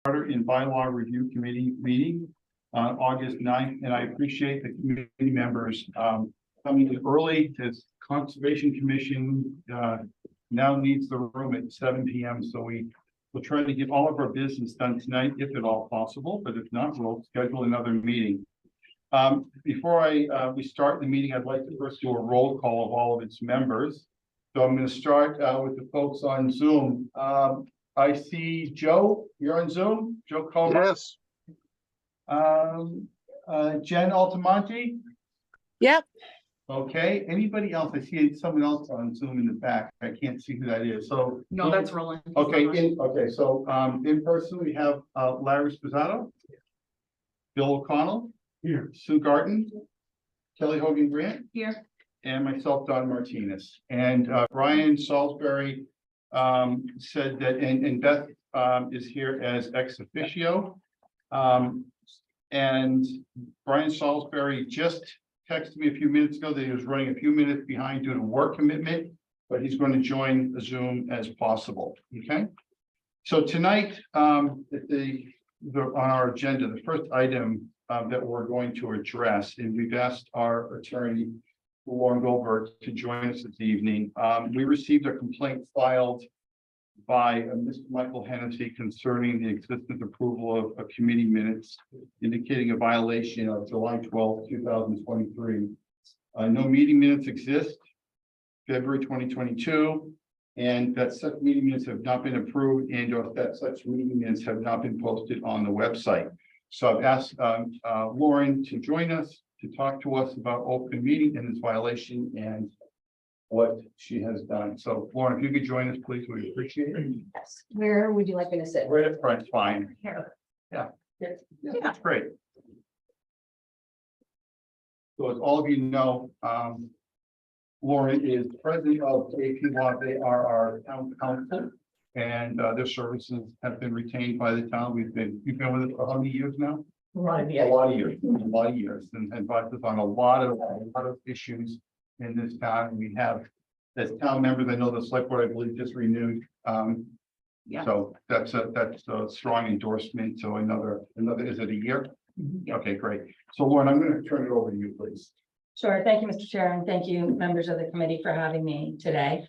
Charter and Bylaw Review Committee meeting on August 9th, and I appreciate the committee members coming in early. This Conservation Commission now needs the room at 7 p.m. So we'll try to get all of our business done tonight, if at all possible. But if not, we'll schedule another meeting. Before we start the meeting, I'd like to first do a roll call of all of its members. So I'm going to start with the folks on Zoom. I see Joe. You're on Zoom. Joe Coleman. Yes. Jen Altamonte. Yep. Okay. Anybody else? I see someone else on Zoom in the back. I can't see who that is. So No, that's Roland. okay. So in person we have Larry Spizzato, Bill O'Connell here, Sue Garten, Kelly Hogan Grant Here. and myself, Don Martinez. And Brian Salisbury said that, and Beth is here as ex officio. And Brian Salisbury just texted me a few minutes ago that he was running a few minutes behind due to work commitment, but he's going to join the Zoom as possible. Okay. So tonight, on our agenda, the first item that we're going to address, and we've asked our attorney, Lauren Goldberg, to join us this evening. We received a complaint filed by Mr. Michael Hennessy concerning the existence approval of committee minutes indicating a violation of July 12th, 2023. No meeting minutes exist, February 2022, and that such meeting minutes have not been approved and or that such meeting minutes have not been posted on the website. So I've asked Lauren to join us to talk to us about open meeting and its violation and what she has done. So Lauren, if you could join us, please, we appreciate it. Yes. Where would you like me to sit? Right up front, fine. Here. Yeah. Yeah. That's great. So as all of you know, Lauren is president of AP Law. They are our town council, and their services have been retained by the town. You've been with us for how many years now? A lot of years, and advised us on a lot of issues in this town. We have, as town members, I know the select board, I believe, just renewed. Yeah. So that's a strong endorsement. So another, is it a year? Yeah. Okay, great. So Lauren, I'm going to turn it over to you, please. Sure. Thank you, Mr. Chair, and thank you, members of the committee, for having me today.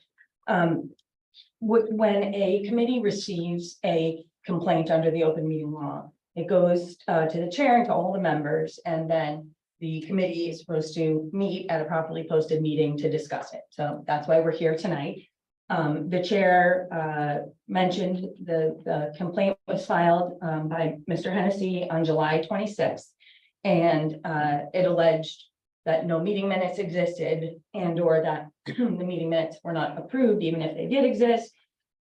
When a committee receives a complaint under the open meeting law, it goes to the chair and to all the members, and then the committee is supposed to meet at a properly posted meeting to discuss it. So that's why we're here tonight. The chair mentioned the complaint was filed by Mr. Hennessy on July 26th, and it alleged that no meeting minutes existed and or that the meeting minutes were not approved, even if they did exist,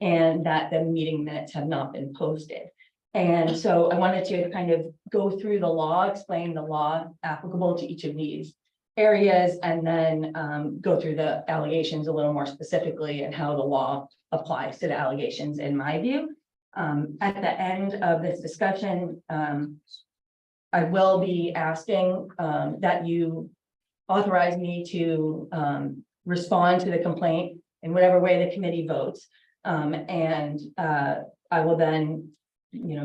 and that the meeting minutes have not been posted. And so I wanted to kind of go through the law, explain the law applicable to each of these areas, and then go through the allegations a little more specifically and how the law applies to the allegations in my view. At the end of this discussion, I will be asking that you authorize me to respond to the complaint in whatever way the committee votes. And I will then,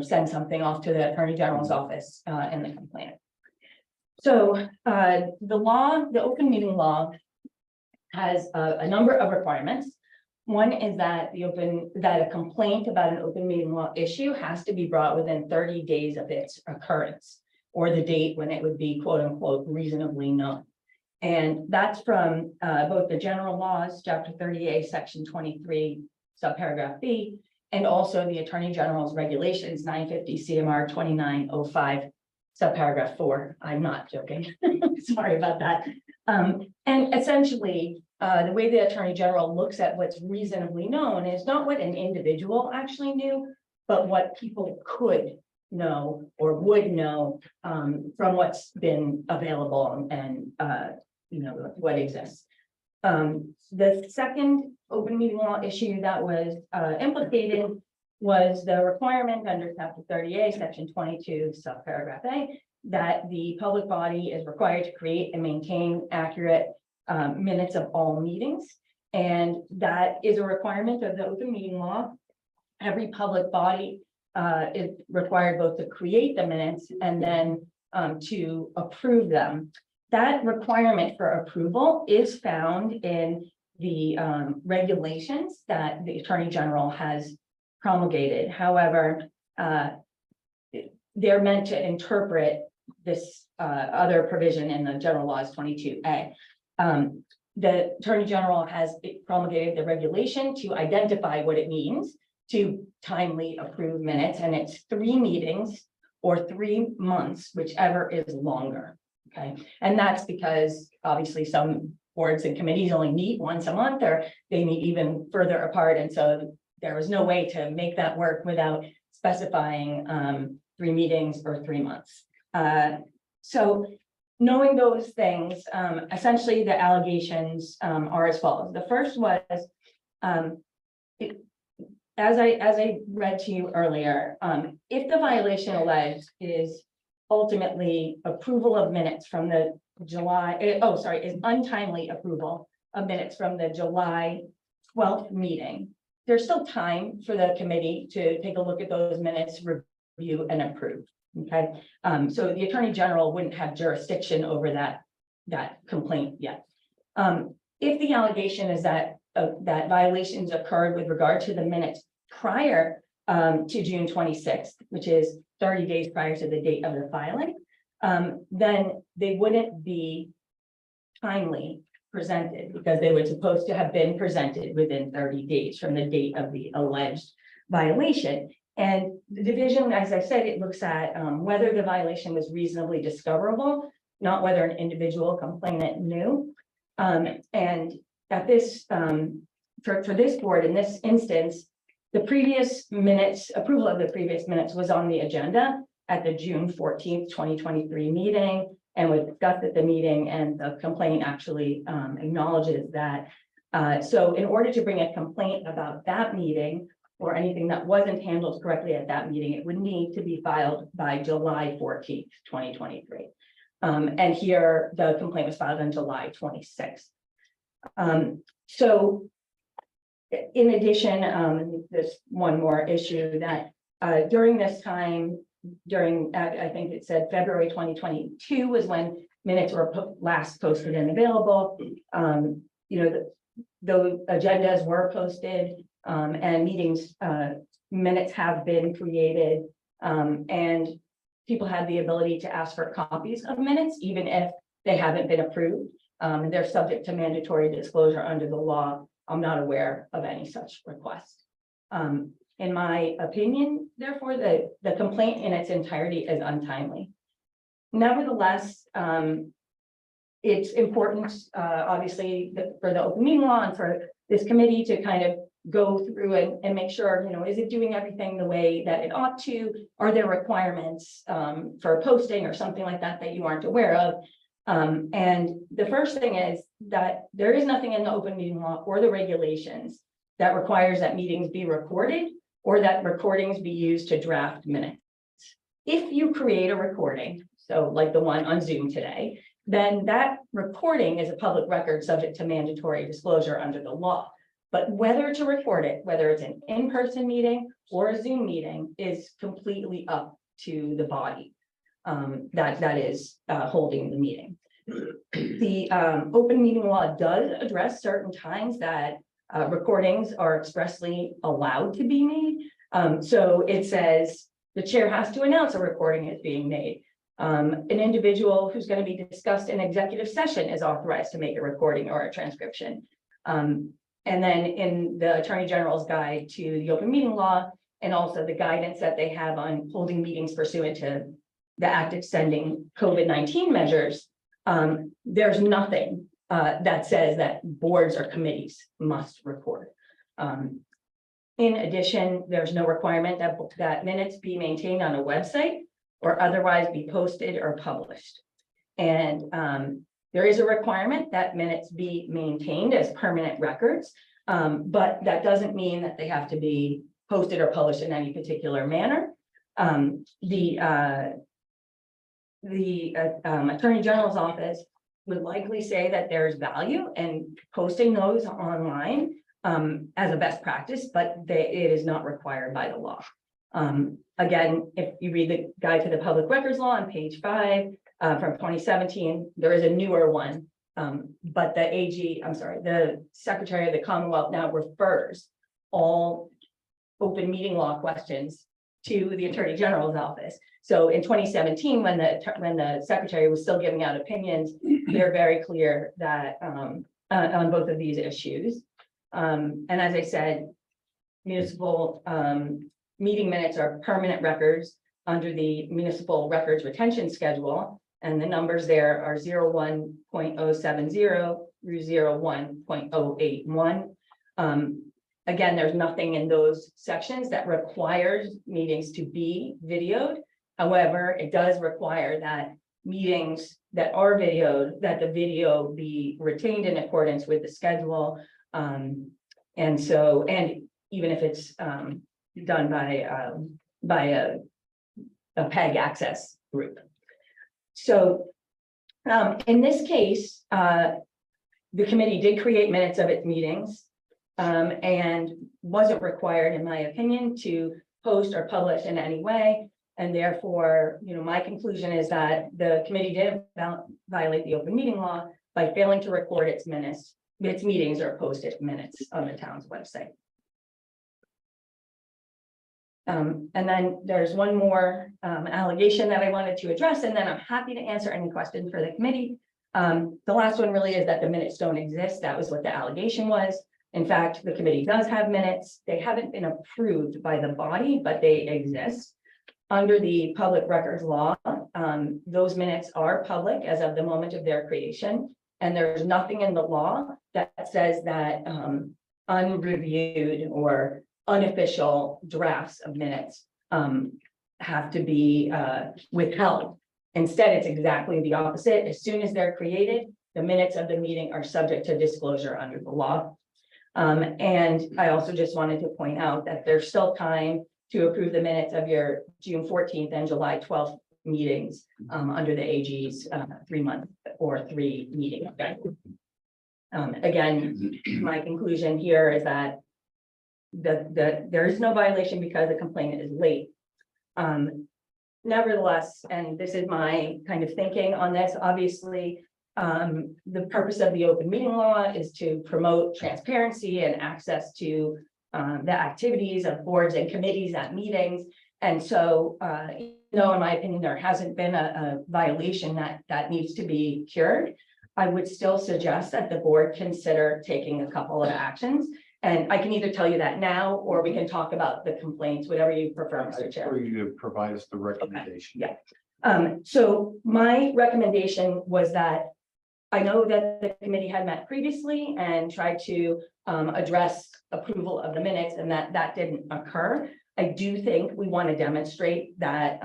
send something off to the Attorney General's office in the complaint. So the open meeting law has a number of requirements. One is that a complaint about an open meeting law issue has to be brought within 30 days of its occurrence, or the date when it would be quote unquote reasonably known. And that's from both the general laws, chapter 38, section 23, subparagraph B, and also the Attorney General's regulations, 950 CMR 2905, subparagraph 4. I'm not joking. Sorry about that. And essentially, the way the Attorney General looks at what's reasonably known is not what an individual actually knew, but what people could know or would know from what's been available and what exists. The second open meeting law issue that was implicated was the requirement under chapter 38, section 22, subparagraph A, that the public body is required to create and maintain accurate minutes of all meetings. And that is a requirement of the open meeting law. Every public body it required both to create the minutes and then to approve them. That requirement for approval is found in the regulations that the Attorney General has promulgated. However, they're meant to interpret this other provision in the general laws 22A. The Attorney General has promulgated the regulation to identify what it means to timely approve minutes, and it's 3 meetings or 3 months, whichever is longer. Okay, and that's because obviously some boards and committees only meet once a month, or they meet even further apart, and so there was no way to make that work without specifying 3 meetings or 3 months. So knowing those things, essentially the allegations are as follows. The first was, as I read to you earlier, if the violation alleged is ultimately approval of minutes from the is untimely approval of minutes from the July 12th meeting, there's still time for the committee to take a look at those minutes, review and approve. Okay, so the Attorney General wouldn't have jurisdiction over that complaint yet. If the allegation is that that violations occurred with regard to the minutes prior to June 26th, which is 30 days prior to the date of the filing, then they wouldn't be timely presented because they were supposed to have been presented within 30 days from the date of the alleged violation. And the division, as I said, it looks at whether the violation was reasonably discoverable, not whether an individual complainant knew. And at this, for this board, in this instance, the previous minutes, approval of the previous minutes was on the agenda at the June 14th, 2023 meeting, and was discussed at the meeting, and the complaint actually acknowledges that. So in order to bring a complaint about that meeting, or anything that wasn't handled correctly at that meeting, it would need to be filed by July 14th, 2023. And here the complaint was filed on July 26th. So in addition, there's one more issue that during this time, I think it said February 2022 was when minutes were last posted and available. The agendas were posted. And meetings minutes have been created, and people had the ability to ask for copies of minutes, even if they haven't been approved. They're subject to mandatory disclosure under the law. I'm not aware of any such request. In my opinion, therefore, the complaint in its entirety is untimely. Nevertheless, it's important, obviously, for the open meeting law and for this committee to kind of go through and make sure, is it doing everything the way that it ought to? Are there requirements for posting or something like that that you aren't aware of? And the first thing is that there is nothing in the open meeting law or the regulations that requires that meetings be recorded or that recordings be used to draft minutes. If you create a recording, so like the one on Zoom today, then that recording is a public record subject to mandatory disclosure under the law. But whether to record it, whether it's an in-person meeting or a Zoom meeting, is completely up to the body that is holding the meeting. The open meeting law does address certain times that recordings are expressly allowed to be made. So it says the chair has to announce a recording is being made. An individual who's going to be discussed in executive session is authorized to make a recording or a transcription. And then in the Attorney General's guide to the open meeting law, and also the guidance that they have on holding meetings pursuant to the act extending COVID-19 measures, there's nothing that says that boards or committees must record. In addition, there's no requirement that minutes be maintained on a website or otherwise be posted or published. And there is a requirement that minutes be maintained as permanent records, but that doesn't mean that they have to be posted or published in any particular manner. The Attorney General's office would likely say that there's value in posting those online as a best practice, but it is not required by the law. Again, if you read the Guide to the Public Records Law on page 5 from 2017, there is a newer one. But the Secretary of the Commonwealth now refers all open meeting law questions to the Attorney General's office. So in 2017, when the Secretary was still giving out opinions, they're very clear that on both of these issues. And as I said, municipal meeting minutes are permanent records under the Municipal Records Retention Schedule. And the numbers there are 01.070 through 01.081. Again, there's nothing in those sections that requires meetings to be videoed. However, it does require that meetings that are videoed, that the video be retained in accordance with the schedule. And even if it's done by a PEG access group. So in this case, the committee did create minutes of its meetings and wasn't required, in my opinion, to post or publish in any way. And therefore, my conclusion is that the committee didn't violate the open meeting law by failing to record its minutes, its meetings, or post its minutes on the town's website. And then there's one more allegation that I wanted to address, and then I'm happy to answer any questions for the committee. The last one really is that the minutes don't exist. That was what the allegation was. In fact, the committee does have minutes. They haven't been approved by the body, but they exist. Under the public records law, those minutes are public as of the moment of their creation. And there's nothing in the law that says that unreviewed or unofficial drafts of minutes have to be withheld. Instead, it's exactly the opposite. As soon as they're created, the minutes of the meeting are subject to disclosure under the law. And I also just wanted to point out that there's still time to approve the minutes of your June 14th and July 12th meetings under the AG's 3-month or 3 meeting. Again, my conclusion here is that there is no violation because the complainant is late. Nevertheless, and this is my kind of thinking on this, obviously, the purpose of the open meeting law is to promote transparency and access to the activities of boards and committees at meetings. And so, in my opinion, there hasn't been a violation that needs to be cured. I would still suggest that the board consider taking a couple of actions. And I can either tell you that now, or we can talk about the complaints, whatever you prefer, Mr. Chair. For you to provide us the recommendation. Okay. Yeah. So my recommendation was that I know that the committee had met previously and tried to address approval of the minutes, and that didn't occur. I do think we want to demonstrate that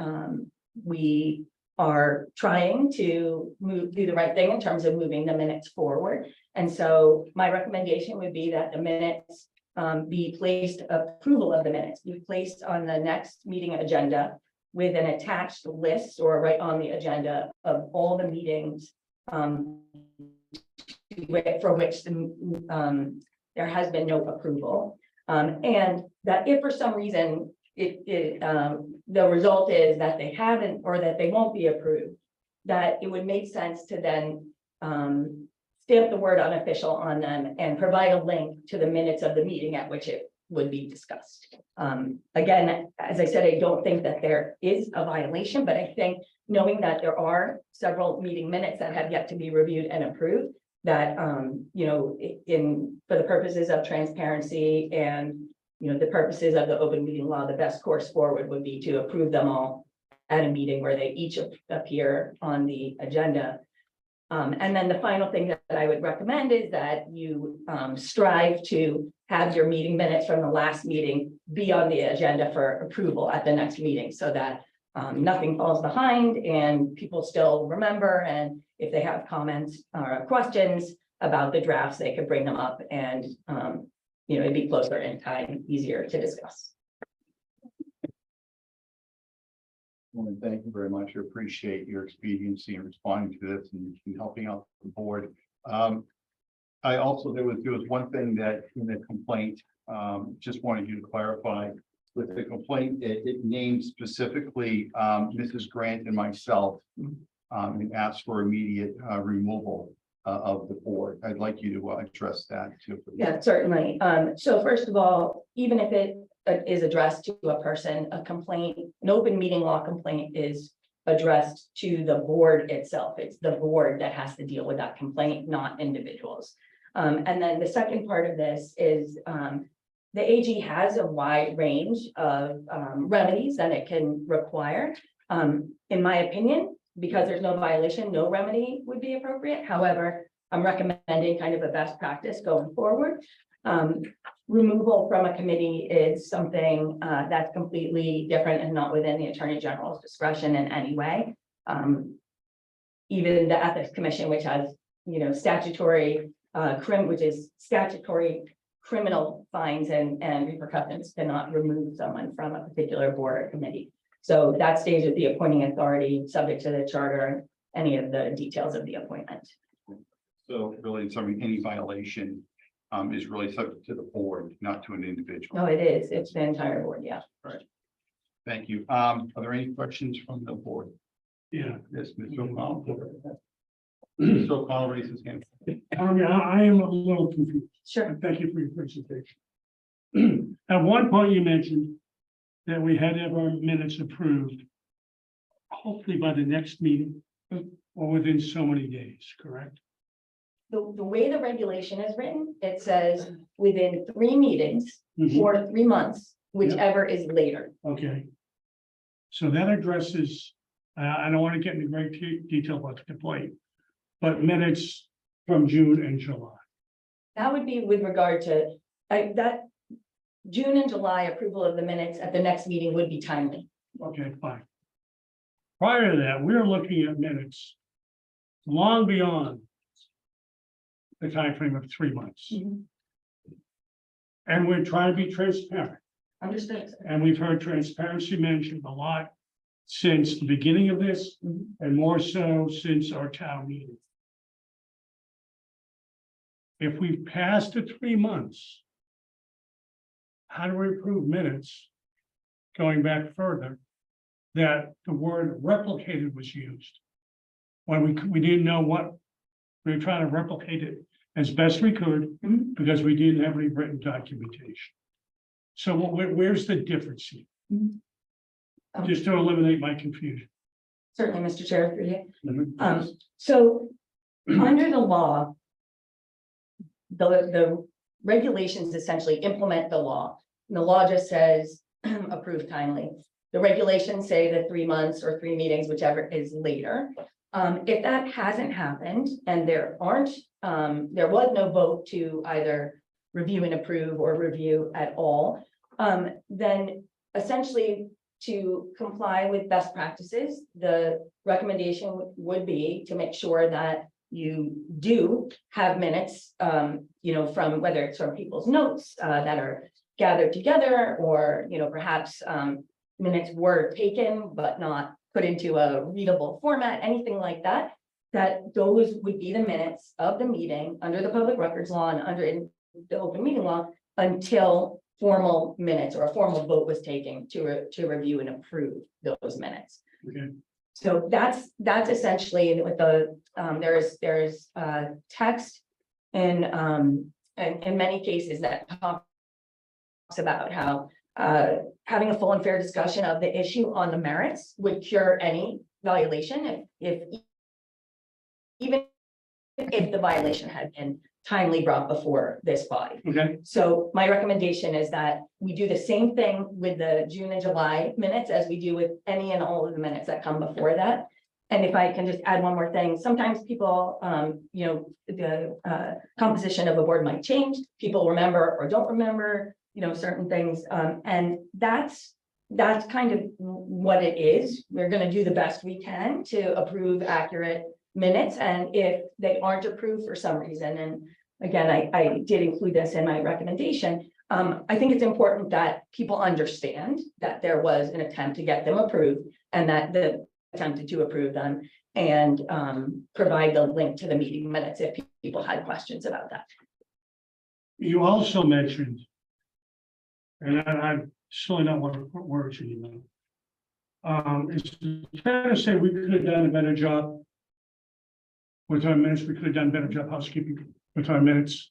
we are trying to do the right thing in terms of moving the minutes forward. And so my recommendation would be that the minutes approval of the minutes be placed on the next meeting agenda with an attached list or right on the agenda of all the meetings for which there has been no approval. And that if for some reason the result is that they haven't or that they won't be approved, that it would make sense to then stamp the word unofficial on them and provide a link to the minutes of the meeting at which it would be discussed. Again, as I said, I don't think that there is a violation, but I think knowing that there are several meeting minutes that have yet to be reviewed and approved, that for the purposes of transparency and the purposes of the open meeting law, the best course forward would be to approve them all at a meeting where they each appear on the agenda. And then the final thing that I would recommend is that you strive to have your meeting minutes from the last meeting be on the agenda for approval at the next meeting, so that nothing falls behind and people still remember. And if they have comments or questions about the drafts, they could bring them up, and it'd be closer in time, easier to discuss. Well, thank you very much. I appreciate your expediency in responding to this and helping out the board. I also, there was one thing that in the complaint, just wanted you to clarify. with the complaint, it named specifically, Mrs. Grant and myself. And asked for immediate, removal, of the board. I'd like you to address that too. please. Yeah, certainly. So first of all, even if it is addressed to a person, a complaint, an open meeting law complaint is addressed to the board itself. It's the board that has to deal with that complaint, not individuals. And then the second part of this is, the AG has a wide range of remedies that it can require. In my opinion, because there's no violation, no remedy would be appropriate. However, I'm recommending kind of a best practice going forward. Removal from a committee is something that's completely different and not within the Attorney General's discretion in any way. Even the Ethics Commission, which has, statutory which is statutory criminal fines and repercussions, cannot remove someone from a particular board or committee. So that stays with the appointing authority, subject to the charter and any of the details of the appointment. So really, it's something, any violation, is really subject to the board, not to an individual. No, it is. It's the entire board. Yeah. Thank you. Are there any questions from the board? Yeah. Yes, Mr. O'Connell. Mr. O'Connell raises his hand. I am a little confused. Sure. Thank you for your presentation. At one point, you mentioned that we had to have our minutes approved, hopefully by the next meeting or within so many days, correct? The way the regulation is written, it says within 3 meetings Mhm. or 3 months, whichever is later. Okay. So that addresses, I don't want to get into great detail about the complaint, but minutes from June and July. That would be with regard to, that June and July approval of the minutes at the next meeting would be timely. Okay, fine. Prior to that, we were looking at minutes long beyond the timeframe of 3 months. And we're trying to be transparent. Understood. And we've heard transparency mentioned a lot since the beginning of this, and more so since our town meeting. If we've passed the 3 months, how do we approve minutes going back further that the word replicated was used? When we didn't know what, we were trying to replicate it as best we could because we didn't have any written documentation. So where's the difference here? Just to eliminate my confusion. Certainly, Mr. Chair, for you. So under the law, the regulations essentially implement the law. And the law just says approve timely. The regulations say that 3 months or 3 meetings, whichever is later. If that hasn't happened and there was no vote to either review and approve or review at all, then essentially to comply with best practices, the recommendation would be to make sure that you do have minutes, from whether it's from people's notes that are gathered together, or, perhaps minutes were taken but not put into a readable format, anything like that, that those would be the minutes of the meeting under the public records law and under the open meeting law until formal minutes or a formal vote was taken to review and approve those minutes. Okay. So that's essentially with the, there's text in many cases that talks about how having a full and fair discussion of the issue on the merits would cure any violation even if the violation had been timely brought before this body. Okay. So my recommendation is that we do the same thing with the June and July minutes as we do with any and all of the minutes that come before that. And if I can just add one more thing, sometimes people, the composition of a board might change. People remember or don't remember, certain things. And that's kind of what it is. We're going to do the best we can to approve accurate minutes. And if they aren't approved for some reason, and again, I did include this in my recommendation, I think it's important that people understand that there was an attempt to get them approved and that the attempted to approve them, and provide the link to the meeting minutes if people had questions about that. You also mentioned, and Silly not want to put words in your mouth. It's fair to say we could have done a better job with our minutes. We could have done a better job housekeeping with our minutes.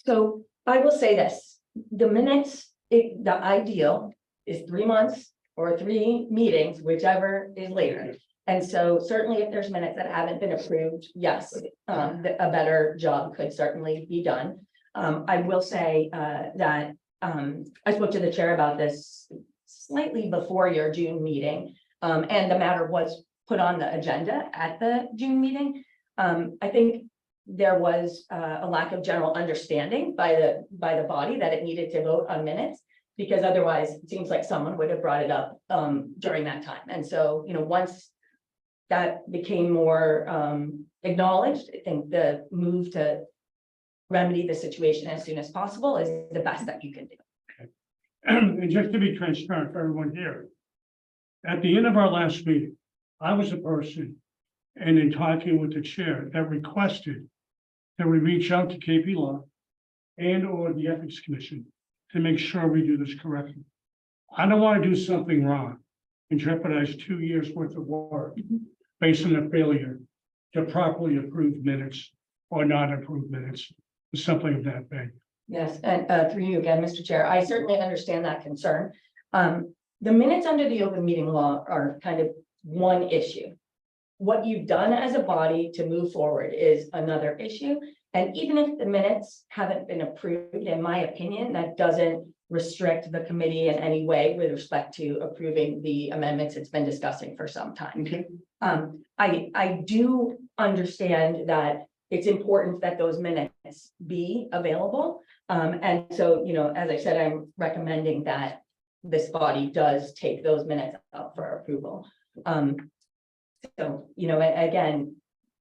So I will say this, the minutes, the ideal is 3 months or 3 meetings, whichever is later. And so certainly if there's minutes that haven't been approved, yes, a better job could certainly be done. I will say that I spoke to the chair about this slightly before your June meeting. And the matter was put on the agenda at the June meeting. I think there was a lack of general understanding by the body that it needed to vote on minutes. Because otherwise, it seems like someone would have brought it up during that time. And so, once that became more acknowledged, I think the move to remedy the situation as soon as possible is the best that you can do. And just to be transparent for everyone here, at the end of our last meeting, I was a person, and in talking with the chair, that requested that we reach out to KP Law and or the Ethics Commission to make sure we do this correctly. I don't want to do something wrong and jeopardize 2 years worth of work based on a failure to properly approve minutes or not approve minutes, or something of that thing. Yes, and through you again, Mr. Chair, I certainly understand that concern. The minutes under the open meeting law are kind of one issue. What you've done as a body to move forward is another issue. And even if the minutes haven't been approved, in my opinion, that doesn't restrict the committee in any way with respect to approving the amendments it's been discussing for some time. Okay. I do understand that it's important that those minutes be available. And so, as I said, I'm recommending that this body does take those minutes up for approval. So, again,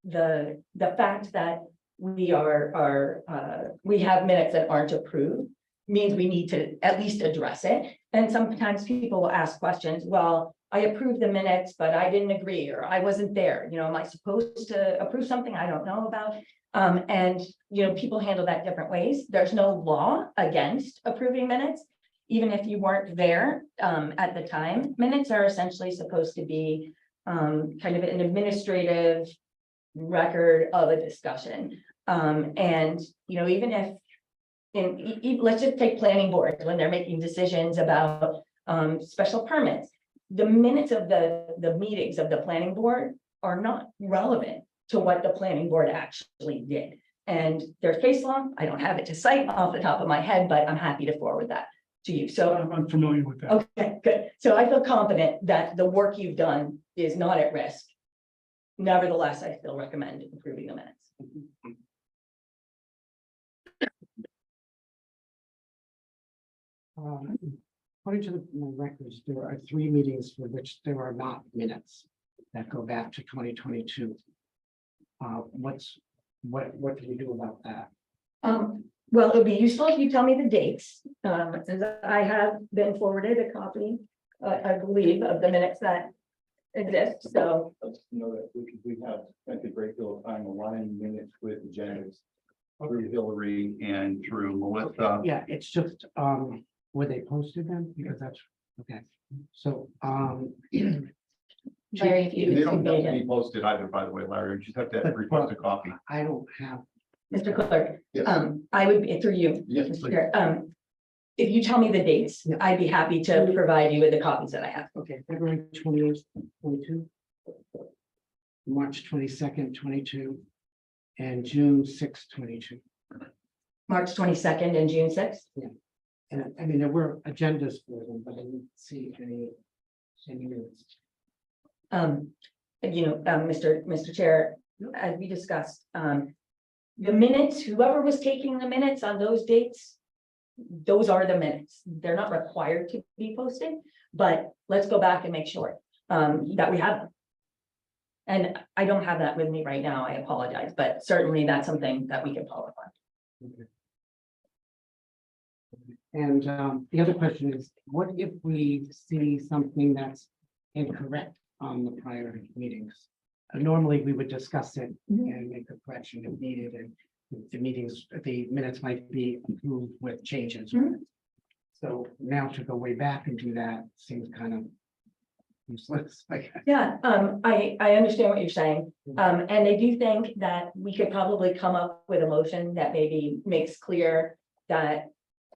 the fact that we have minutes that aren't approved means we need to at least address it. And sometimes people will ask questions, well, I approved the minutes, but I didn't agree, or I wasn't there. Am I supposed to approve something I don't know about? And people handle that different ways. There's no law against approving minutes, even if you weren't there at the time. Minutes are essentially supposed to be kind of an administrative record of a discussion. And even if let's just take planning boards when they're making decisions about special permits, the minutes of the meetings of the planning board are not relevant to what the planning board actually did. And there's case law. I don't have it to cite off the top of my head, but I'm happy to forward that to you. So I'm familiar with that. okay, good. So I feel confident that the work you've done is not at risk. Nevertheless, I still recommend approving the minutes. According to the records, there are 3 meetings for which there are not minutes that go back to 2022. What do we do about that? Well, it would be useful if you tell me the dates, since I have been forwarded a copy, I believe, of the minutes that exist, so. Let's know that we have spent a great deal of time aligning minutes with agendas Through Hillary and through Melissa. Yeah, it's just, were they posted then? Because that's, okay. So, Larry, if you They don't have made to it. be posted either, by the way, Larry. You just have to But- request a copy. I don't have. Mr. Clerk, Yes. I would be through you, Yes, Mr. please. Chair, if you tell me the dates, Yeah. I'd be happy to provide you with the copies that I have. Okay, February 20th, 22. March 22nd, 22. And June 6th, 22. March 22nd and June 6th. And I mean, there were agendas for them, but I didn't see any minutes. Mr. Chair, as we discussed, the minutes, whoever was taking the minutes on those dates, those are the minutes. They're not required to be posted, but let's go back and make sure that we have them. And I don't have that with me right now. I apologize, but certainly that's something that we can follow up on. And the other question is, what if we see something that's incorrect on the prior meetings? Normally, we would discuss it and make a correction if needed, and the minutes might be approved with changes. Mhm. So now to go way back and do that seems kind of useless, I guess. Yeah, I understand what you're saying. And I do think that we could probably come up with a motion that maybe makes clear that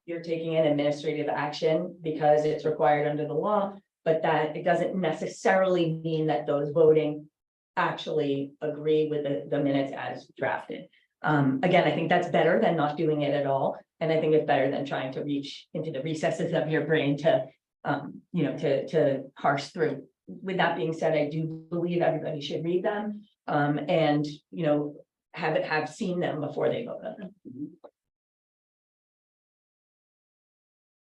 you're taking an administrative action because it's required under the law, but that it doesn't necessarily mean that those voting actually agree with the minutes as drafted. Again, I think that's better than not doing it at all. And I think it's better than trying to reach into the recesses of your brain to, to parse through. With that being said, I do believe everybody should read them, and, have seen them before they vote on them.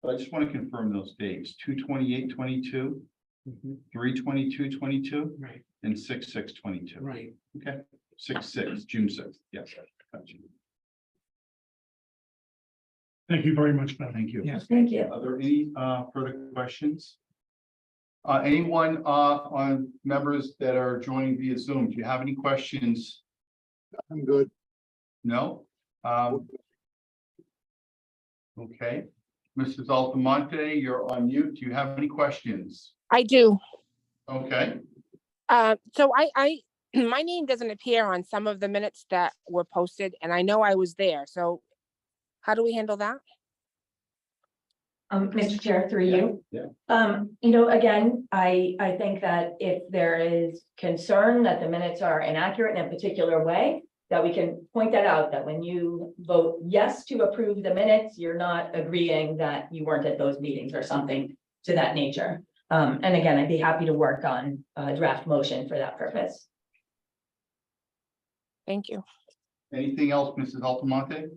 I just want to confirm those dates, 2/28/22, Mhm. 3/22/22, Right, and 6/6/22. right. Okay, 6/6, June 6th, yes, gotcha. Thank you very much, Ben. Thank you. Yes. Thank you. Are there any further questions? Anyone on members that are joining via Zoom, do you have any questions? I'm good. No? Okay, Mrs. Altamonte, you're on mute. Do you have any questions? I do. Okay, So I my name doesn't appear on some of the minutes that were posted, and I know I was there. So how do we handle that? Mr. Chair, through you. yeah. Again, I think that if there is concern that the minutes are inaccurate in a particular way, that we can point that out, that when you vote yes to approve the minutes, you're not agreeing that you weren't at those meetings or something to that nature. And again, I'd be happy to work on a draft motion for that purpose. Thank you. Anything else, Mrs. Altamonte?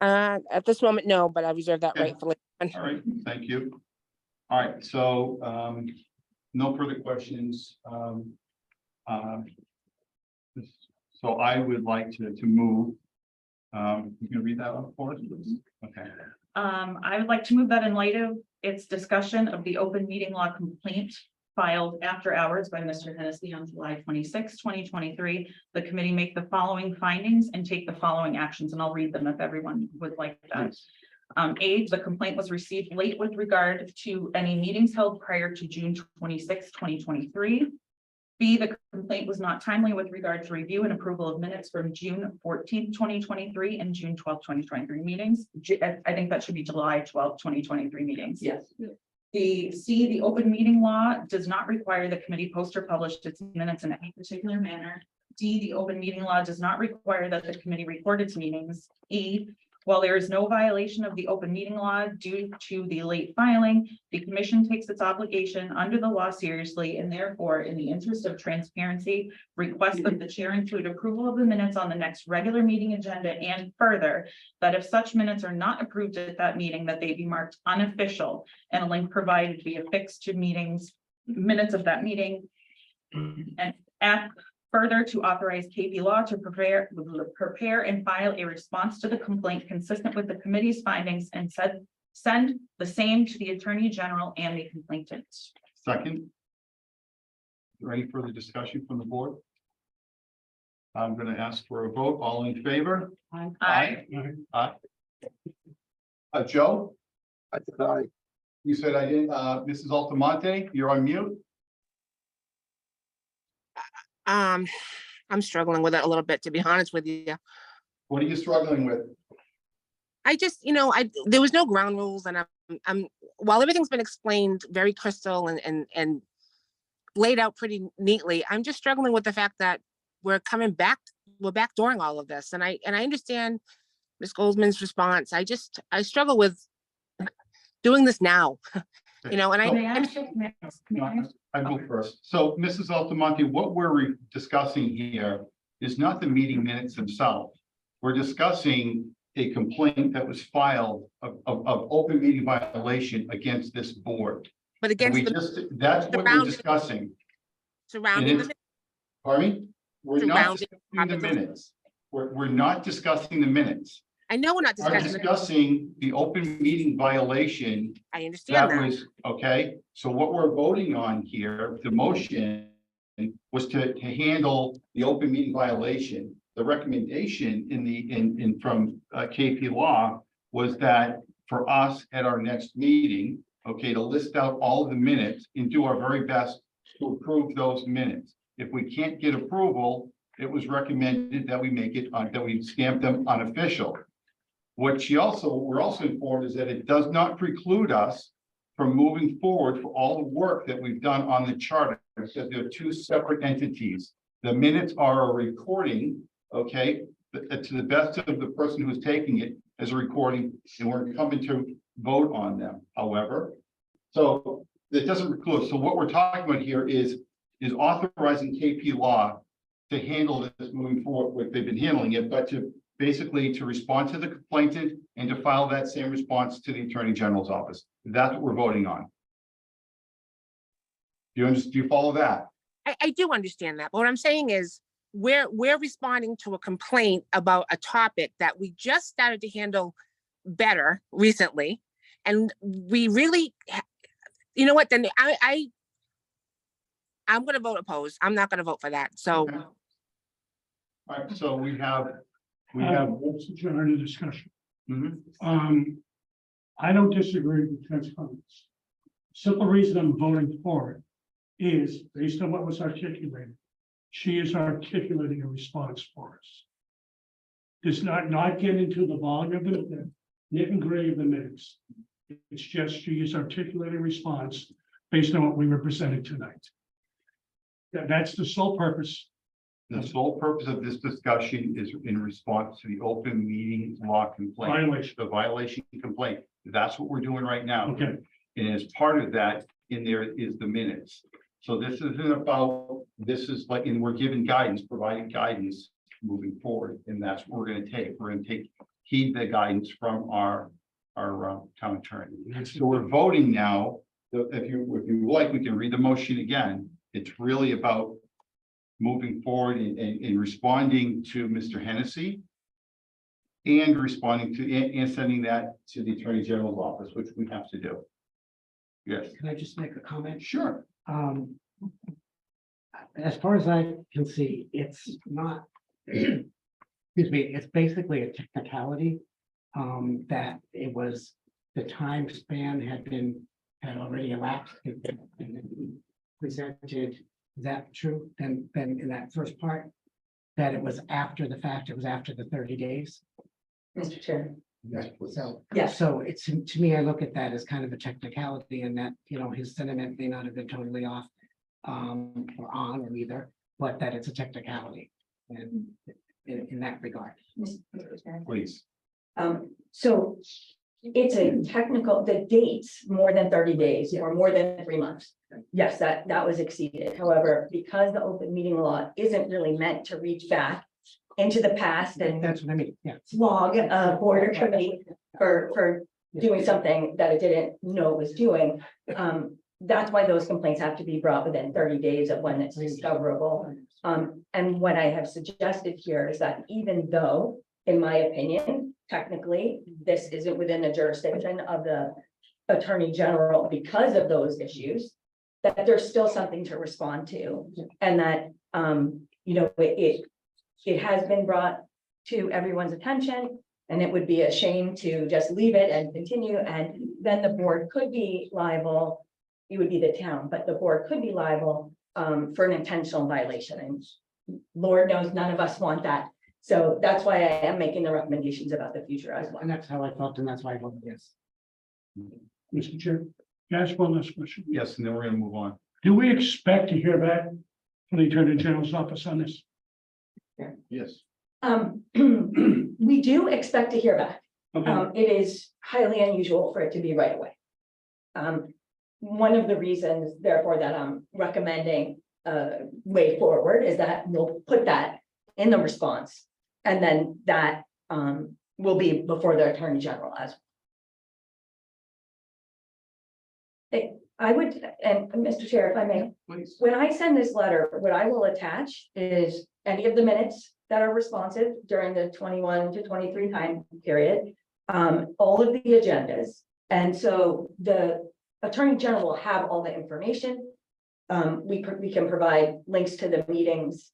At this moment, no, but I reserve that Okay. right for later. All right, thank you. All right, so no further questions. So I would like to move. You can read that one for us, please? Okay. I would like to move that in light of its discussion of the open meeting law complaint filed after hours by Mr. Hennessy on July 26, 2023. The committee make the following findings and take the following actions, and I'll read them if everyone would like that. A, the complaint was received late with regard to any meetings held prior to June 26, 2023. B, the complaint was not timely with regard to review and approval of minutes from June 14, 2023 and June 12, 2023 meetings. I think that should be July 12, 2023 meetings. Yes. The open meeting law does not require the committee post or publish its minutes in any particular manner. D, the open meeting law does not require that the committee record its meetings. E, while there is no violation of the open meeting law due to the late filing, the commission takes its obligation under the law seriously, and therefore, in the interest of transparency, requests that the chair include approval of the minutes on the next regular meeting agenda, and further, that if such minutes are not approved at that meeting, that they be marked unofficial and a link provided be affixed to minutes of that meeting. And further, to authorize Bylaw to prepare and file a response to the complaint consistent with the committee's findings and send the same to the Attorney General and the complainant. Second. Is there any further discussion from the board? I'm going to ask for a vote. All in favor? Aye. Aye. Joe, I think I. you said I didn't, Mrs. Altamonte, you're on mute. I'm struggling with it a little bit, to be honest with you. What are you struggling with? I just, there was no ground rules, and I'm while everything's been explained very crystal and laid out pretty neatly, I'm just struggling with the fact that we're backdooring all of this. And I understand Ms. Goldman's response. I struggle with doing this now, and I go first. So, Mrs. Altamonte, what we're discussing here is not the meeting minutes themselves. We're discussing a complaint that was filed of open meeting violation against this board. but And against that's what we're discussing. surrounding And the Pardon me? We're not Surrounding discussing the minutes. We're not discussing the minutes. I know we're not We're discussing, discussing the open meeting violation. I understand That that. was, okay, so what we're voting on here, the motion was to handle the open meeting violation. The recommendation from KP Law was that for us at our next meeting, okay, to list out all of the minutes and do our very best to approve those minutes. If we can't get approval, it was recommended that we make it, that we stamp them unofficial. What we're also informed is that it does not preclude us from moving forward for all the work that we've done on the charter, because they're two separate entities. The minutes are a recording, okay, to the best of the person who's taking it as a recording, and we're coming to vote on them, however. So that doesn't preclude. So what we're talking about here is authorizing KP Law to handle this moving forward, what they've been handling it, but to basically to respond to the complainant and to file that same response to the Attorney General's office. That's what we're voting on. Do you follow that? I do understand that. But what I'm saying is we're responding to a complaint about a topic that we just started to handle better recently. And we really, you know what, then I'm going to vote opposed. I'm not going to vote for that. So. Okay. All right, so we have, Let's adjourn the discussion. mhm. I don't disagree with Ken's comments. Simple reason I'm voting for it is based on what was articulated. She is articulating a response for us. Does not get into the volume of the nit and gritty of the minutes. It's just she is articulating a response based on what we were presented tonight. That's the sole purpose. The sole purpose of this discussion is in response to the open meeting law complaint. Violation. The violation complaint. That's what we're doing right now. Okay, And as part of that, in there is the minutes. So this isn't about, this is like, and we're giving guidance, providing guidance moving forward. And that's what we're going to take. We're going to heed the guidance from our town attorney. So we're voting now. If you like, we can read the motion again. It's really about moving forward and responding to Mr. Hennessy and responding to and sending that to the Attorney General's office, which we have to do. Yes, Can I just make a comment? sure. As far as I can see, it's not, excuse me, it's basically a technicality. That it was, the time span had already elapsed. And presented, is that true? Then in that first part, that it was after the fact, it was after the 30 days. Mr. Chair. Yes, please. So, Yes. so it's, to me, I look at that as kind of a technicality, and that, his sentiment may not have been totally off. Or on or either, but that it's a technicality. And in that regard. Mr. Chair. Please. So it's a technical, the dates more than 30 days or more than 3 months. Yes, that was exceeded. However, because the open meeting law isn't really meant to reach back into the past and That's what I mean, yeah. flog a board or committee for doing something that it didn't know it was doing. That's why those complaints have to be brought within 30 days of when it's discoverable. And what I have suggested here is that even though, in my opinion, technically, this isn't within the jurisdiction of the Attorney General because of those issues, that there's still something to respond to. And that, it has been brought to everyone's attention, and it would be a shame to just leave it and continue. And then the board could be liable. It would be the town, but the board could be liable for an intentional violation. And Lord knows none of us want that. So that's why I am making the recommendations about the future as well. And that's how I felt, and that's why I voted yes. Mr. Chair, can I ask one last question? Yes, and then we're going to move on. Do we expect to hear back from the Attorney General's office on this? Yes. We do expect to hear back. Okay, It is highly unusual for it to be right away. One of the reasons, therefore, that I'm recommending a way forward is that we'll put that in the response. And then that will be before the Attorney General as well. I would, and Mr. Chair, if I may, Please. when I send this letter, what I will attach is any of the minutes that are responsive during the 21 to 23 time period, all of the agendas. And so the Attorney General will have all the information. We can provide links to the meetings,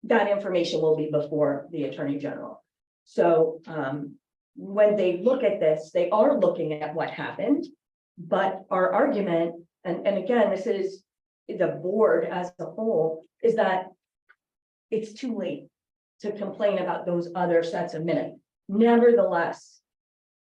that information will be before the Attorney General. So when they look at this, they are looking at what happened. But our argument, and again, this is the board as a whole, is that it's too late to complain about those other sets of minutes. Nevertheless,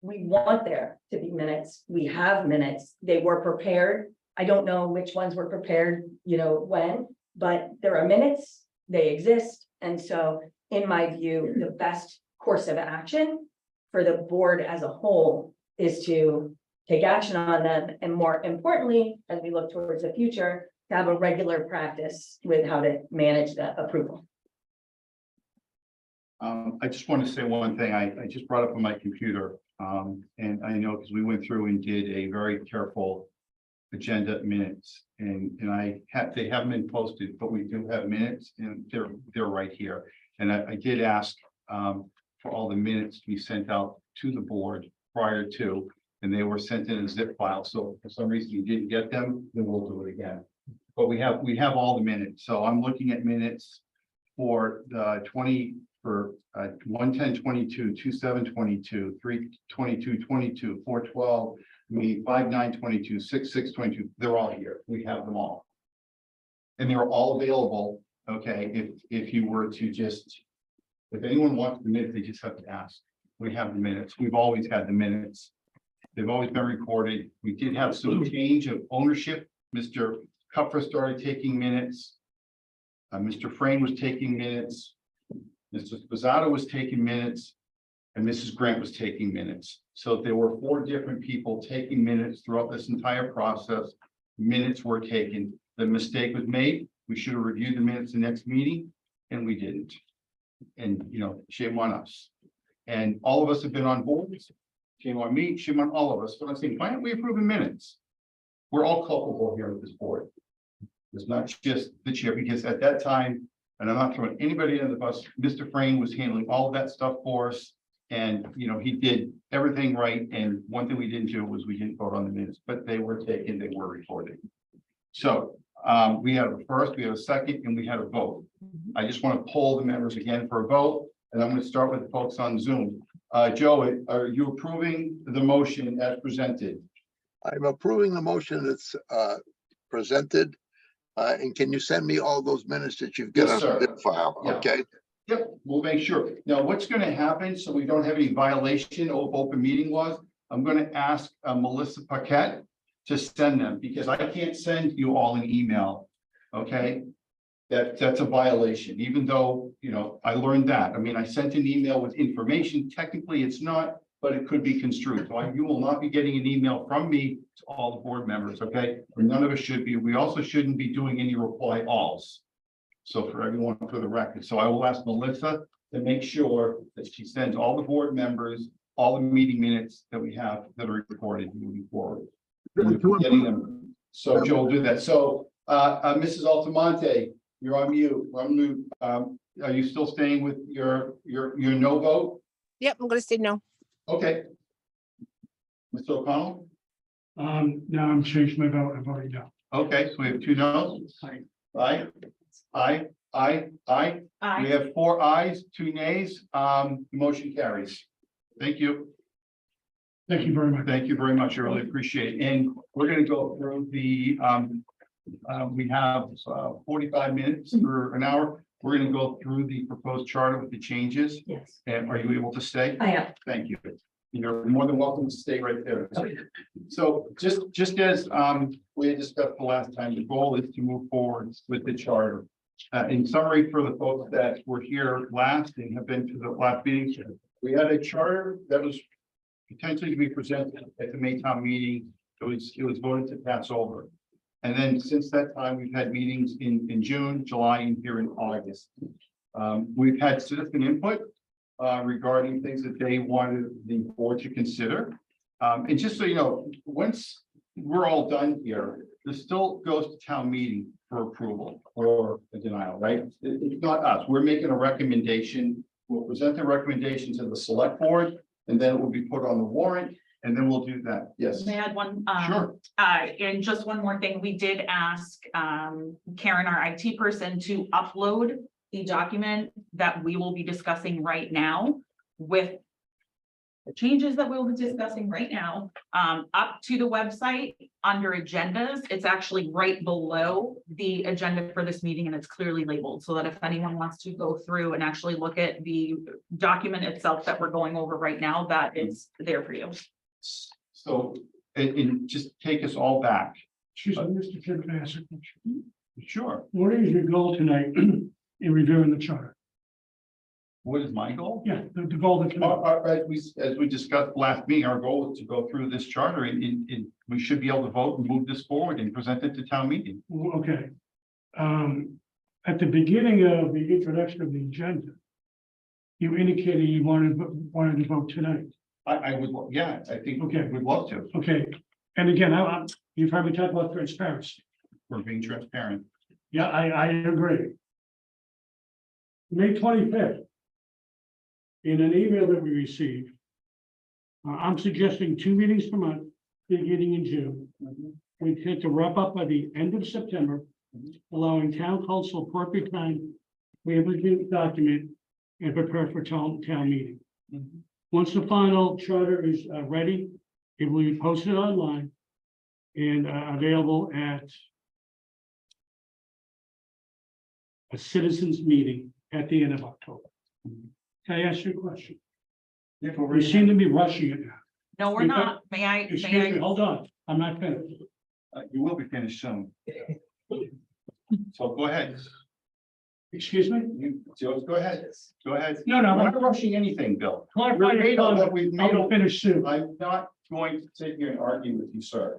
we want there to be minutes. We have minutes. They were prepared. I don't know which ones were prepared, when, but there are minutes, they exist. And so in my view, the best course of action for the board as a whole is to take action on them. And more importantly, as we look towards the future, to have a regular practice with how to manage the approval. I just want to say one thing. I just brought up on my computer, and I know because we went through and did a very careful agenda minutes, and they haven't been posted, but we do have minutes, and they're right here. And I did ask for all the minutes to be sent out to the board prior to, and they were sent in a zip file. So for some reason you didn't get them, then we'll do it again. But we have all the minutes. So I'm looking at minutes for the 110-22, 27-22, 3-22-22, 4-12, 5-9-22, 6-6-22. They're all here. We have them all. And they're all available. Okay, if you were to just, if anyone wants the minutes, they just have to ask. We have the minutes. We've always had the minutes. They've always been recorded. We did have some change of ownership. Mr. Kupfer started taking minutes. Mr. Frame was taking minutes. Mr. Spazzato was taking minutes, and Mrs. Grant was taking minutes. So there were 4 different people taking minutes throughout this entire process. Minutes were taken. The mistake was made. We should have reviewed the minutes the next meeting, and we didn't. And, shame on us. And all of us have been on board. Shame on me, shame on all of us. But I'm saying, why aren't we approving minutes? We're all culpable here at this board. It's not just the chair, because at that time, and I'm not throwing anybody under the bus, Mr. Frame was handling all of that stuff for us. And, he did everything right. And one thing we didn't do was we didn't vote on the minutes, but they were taken, they were recorded. So we had a first, we had a second, and we had a vote. I just want to poll the members again for a vote, and I'm going to start with the folks on Zoom. Joe, are you approving the motion as presented? I'm approving the motion that's presented. And can you send me all those minutes that you've got Yes, on sir. the file? Yeah. Okay. Yep, we'll make sure. Now, what's going to happen, so we don't have any violation of open meeting laws, I'm going to ask Melissa Paquette to send them, because I can't send you all an email. Okay? That's a violation, even though, I learned that. I mean, I sent an email with information. Technically, it's not, but it could be construed. So you will not be getting an email from me to all the board members, okay? Or none of us should be. We also shouldn't be doing any reply alls. So for everyone, for the record. So I will ask Melissa to make sure that she sends all the board members, all the meeting minutes that we have that are recorded moving forward. We're getting them. So Joe will do that. So Mrs. Altamonte, you're on mute. Are you still staying with your no vote? Yep, I'm gonna say no. Okay. Mr. O'Connell? Now I'm changing my vote. I'm voting no. Okay, so we have 2 no's. Aye. We have 4 ayes, 2 nays. The motion carries. Thank you. Thank you very much. Thank you very much. I really appreciate it. And we're going to go through the, we have 45 minutes or an hour. We're going to go through the proposed charter with the changes. Yes, And are you able to stay? I am. Thank you. You're more than welcome to stay right there. So just as we had discussed the last time, the goal is to move forward with the charter. In summary, for the folks that were here last and have been to the last meeting, we had a charter that was potentially to be presented at the Maytown meeting. It was voted to pass over. And then since that time, we've had meetings in June, July, and here in August. We've had citizen input regarding things that they wanted the board to consider. And just so you know, once we're all done here, this still goes to town meeting for approval or a denial, right? It's not us. We're making a recommendation. We'll present the recommendation to the select board, and then it will be put on the warrant, and then we'll do that. Yes. May I add one? Sure. And just one more thing, we did ask Karen, our IT person, to upload the document that we will be discussing right now with the changes that we'll be discussing right now, up to the website under agendas. It's actually right below the agenda for this meeting and it's clearly labeled so that if anyone wants to go through and actually look at the document itself that we're going over right now, that is there for you. So, and just take us all back. Excuse me, Mr. Chairman, can I ask a question? Sure. What is your goal tonight in reviewing the charter? What is my goal? Yeah, the goal that. As we discussed last meeting, our goal is to go through this charter and we should be able to vote and move this forward and present it to town meeting. Okay. At the beginning of the introduction of the agenda, you indicated you wanted to vote tonight. I would, yeah, I think Okay. we'd love to. Okay, and again, you've heard me talk about transparency. We're being transparent. Yeah, I agree. May 25th. In an email that we received. I'm suggesting 2 meetings per month, beginning in June. We intend to wrap up by the end of September, allowing town council appropriate time. We have a document and prepare for town meeting. Once the final charter is ready, it will be posted online and available at a citizens meeting at the end of October. Can I ask you a question? Yeah, but We seem to be rushing it now. No, we're not. May I, Excuse may me, I, hold on, I'm not finished. You will be finished soon. So go ahead. Excuse me? Joe, go ahead. Go ahead. No, no, We're I'm not rushing anything, Bill. clarifying your comment. We've made I'll finish soon. I'm not going to sit here and argue with you, sir.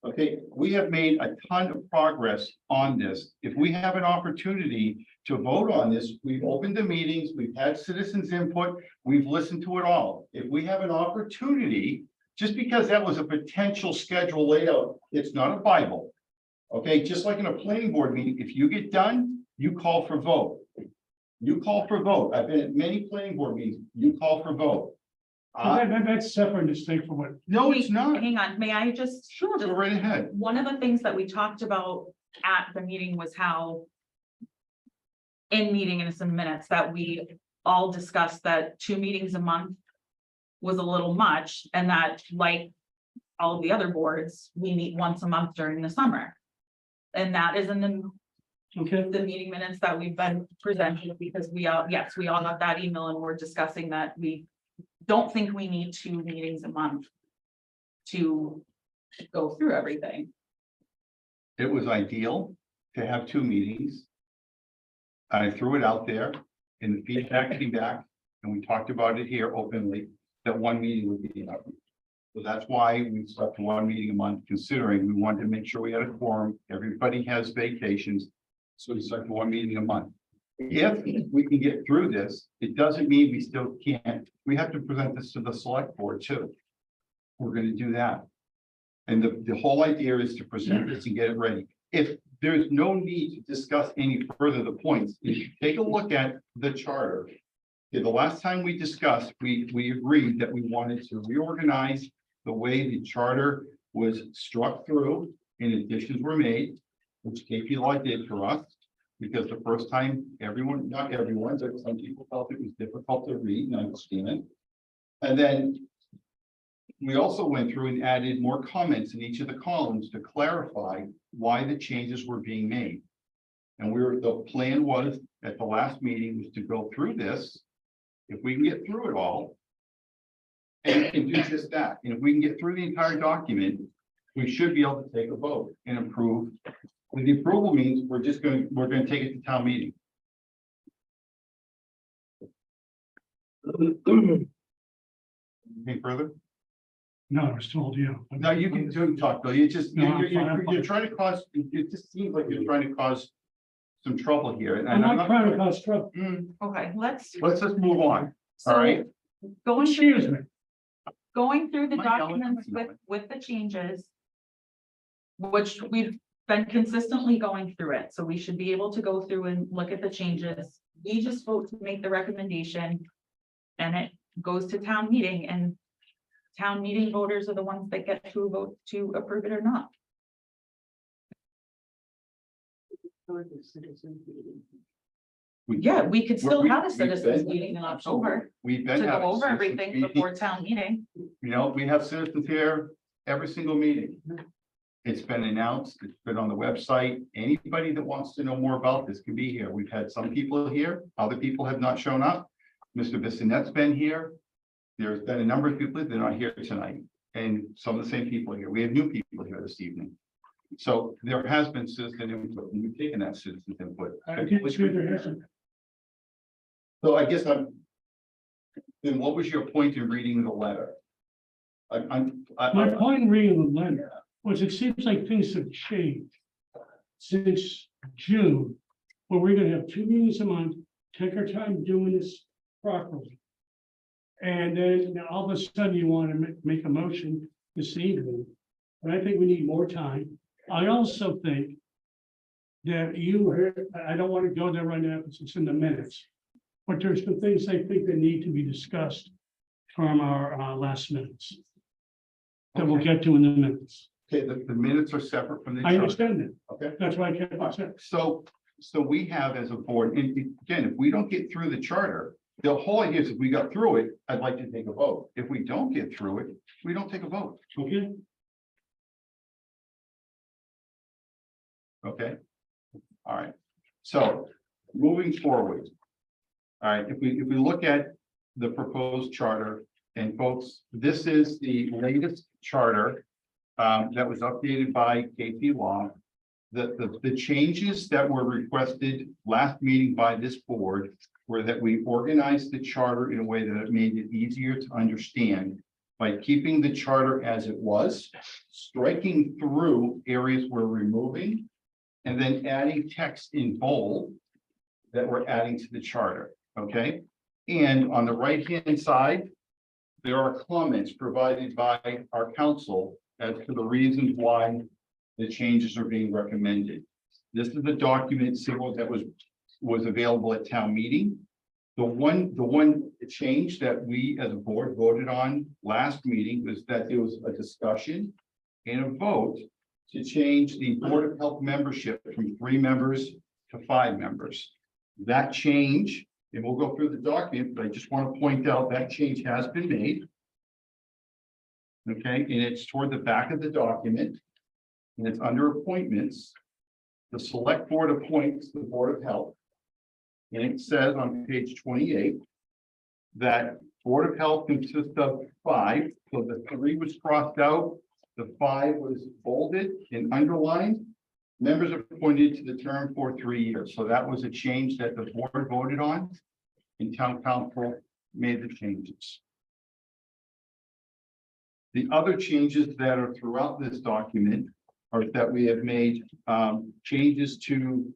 Okay, we have made a ton of progress on this. If we have an opportunity to vote on this, we've opened the meetings, we've had citizens input, we've listened to it all. If we have an opportunity, just because that was a potential schedule laid out, it's not a Bible. Okay, just like in a planning board meeting, if you get done, you call for vote. You call for vote. I've been at many planning board meetings, you call for vote. That's separate and distinct from what, No, it's not. hang on, may I just? Sure, go right ahead. One of the things that we talked about at the meeting was how in meeting and some minutes that we all discussed that 2 meetings a month was a little much and that like all of the other boards, we meet once a month during the summer. And that is in okay, the meeting minutes that we've been presented because we all got that email and we're discussing that we don't think we need 2 meetings a month to go through everything. It was ideal to have 2 meetings. I threw it out there and the feedback came back and we talked about it here openly, that 1 meeting would be enough. So that's why we stuck to 1 meeting a month, considering we wanted to make sure we had a quorum. Everybody has vacations. So we stuck to 1 meeting a month. If we can get through this, it doesn't mean we still can't. We have to present this to the select board too. We're going to do that. And the whole idea is to present this and get it ready. If there's no need to discuss any further the points, if you take a look at the charter. Okay, the last time we discussed, we agreed that we wanted to reorganize the way the charter was struck through and additions were made, which KP Law did for us. Because the first time, everyone, not everyone, but some people felt it was difficult to read and understand. And then we also went through and added more comments in each of the columns to clarify why the changes were being made. And the plan was at the last meeting was to go through this, if we can get through it all, and do just that. And if we can get through the entire document, we should be able to take a vote and approve. And the approval means we're going to take it to town meeting. Any further? no, I was told you. No, you can talk, Bill. You just, No, I'm fine, I'm you're fine. trying to cause, it just seems like you're trying to cause some trouble here. And I'm not trying to cause trouble. Okay, let's Let's just move on. All right. going Excuse me. going through the Am I yelling? documents with the changes. Which we've been consistently going through it, so we should be able to go through and look at the changes. We just vote to make the recommendation. And it goes to town meeting and town meeting voters are the ones that get to vote to approve it or not. Yeah, we could still We- have a we've citizens been- meeting in October We've to been go having over citizens everything meeting. before town meeting. You know, we have citizens here every single meeting. It's been announced, it's been on the website. Anybody that wants to know more about this can be here. We've had some people here, other people have not shown up. Mr. Bissonette's been here. There's been a number of people that are not here tonight, and some of the same people are here. We have new people here this evening. So there has been citizen input, and we've taken that citizen input. I didn't see there isn't. So I guess then what was your point in reading the letter? My point in reading the letter was it seems like things have changed since June, where we're gonna have 2 meetings a month, take our time doing this properly. And then now all of a sudden you want to make a motion this evening. And I think we need more time. I also think that you heard, I don't want to go there right now because it's in the minutes. But there's some things I think that need to be discussed from our last minutes. That we'll get to in the minutes. Okay, the minutes are separate from the. I understand that. Okay. That's why I kept it separate. So we have as a board, and again, if we don't get through the charter, the whole idea is if we got through it, I'd like to take a vote. If we don't get through it, we don't take a vote. Okay? Okay? All right. So moving forward. All right, if we look at the proposed charter, and folks, this is the latest charter that was updated by KP Law. The changes that were requested last meeting by this board were that we organized the charter in a way that it made it easier to understand by keeping the charter as it was, striking through areas we're removing, and then adding text in bold that we're adding to the charter, okay? And on the right-hand side, there are comments provided by our council as to the reasons why the changes are being recommended. This is the document symbol that was available at town meeting. The one change that we as a board voted on last meeting was that there was a discussion and a vote to change the Board of Health membership from 3 members to 5 members. That change, and we'll go through the document, but I just want to point out that change has been made. Okay, and it's toward the back of the document. And it's under appointments. The select board appoints the Board of Health. And it says on page 28 that Board of Health consists of 5. So the 3 was crossed out, the 5 was bolded and underlined. Members are appointed to the term for 3 years. So that was a change that the board voted on. And town council made the changes. The other changes that are throughout this document are that we have made changes to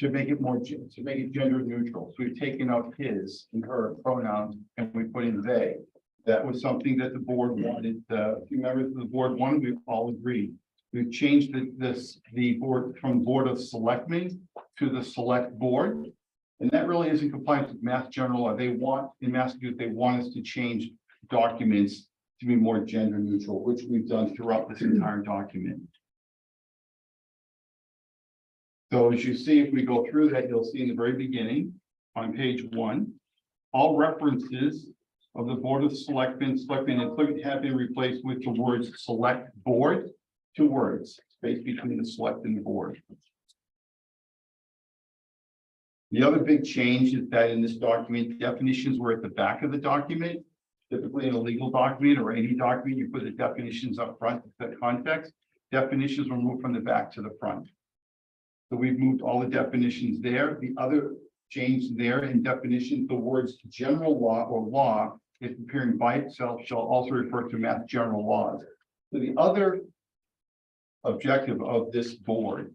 make it more, to make it gender neutral. So we've taken out his and her pronouns and we put in they. That was something that the board wanted, a few members of the board wanted, we all agreed. We've changed the board from Board of Selectmen to the Select Board. And that really is in compliance with Mass General Law. They want, in Massachusetts, they want us to change documents to be more gender neutral, which we've done throughout this entire document. So as you see, if we go through that, you'll see in the very beginning, on page 1, all references of the Board of Selectmen have been replaced with the words Select Board, 2 words, space between the select and the board. The other big change is that in this document, definitions were at the back of the document. Typically in a legal document or any document, you put the definitions up front to set context. Definitions were moved from the back to the front. So we've moved all the definitions there. The other change there in definitions, the words general law or law, if appearing by itself, shall also refer to Mass General laws. So the other objective of this board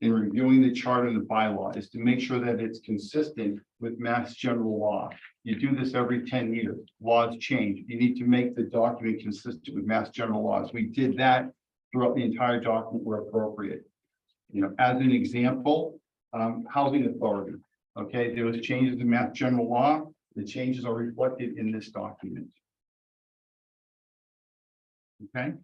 in reviewing the charter and the bylaw is to make sure that it's consistent with Mass General law. You do this every 10 years. Laws change. You need to make the document consistent with Mass General laws. We did that throughout the entire document where appropriate. You know, as an example, housing authority. Okay, there was changes in Mass General law. The changes are reflected in this document. Okay.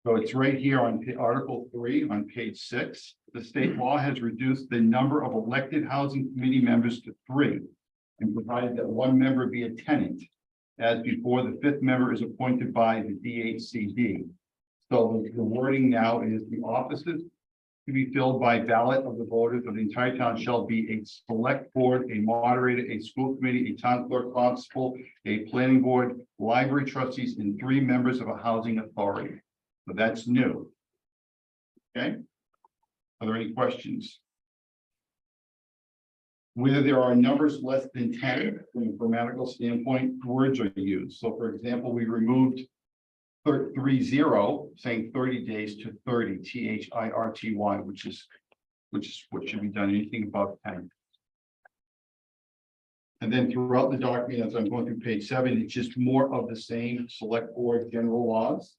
So it's right here on Article 3 on page 6. The state law has reduced the number of elected housing committee members to 3 and provided that 1 member be a tenant. As before, the 5th member is appointed by the DHCD. So the wording now is the offices to be filled by ballot of the voters of the entire town shall be a select board, a moderator, a school committee, a town clerk, constable, a planning board, library trustees, and 3 members of a housing authority. So that's new. Okay. Are there any questions? Where there are numbers less than 10 from a grammatical standpoint, words are used. So for example, we removed 30, saying 30 days to 30, THIRTY, which is what should be done, anything above 10. And then throughout the document, as I'm going through page 7, it's just more of the same select board general laws.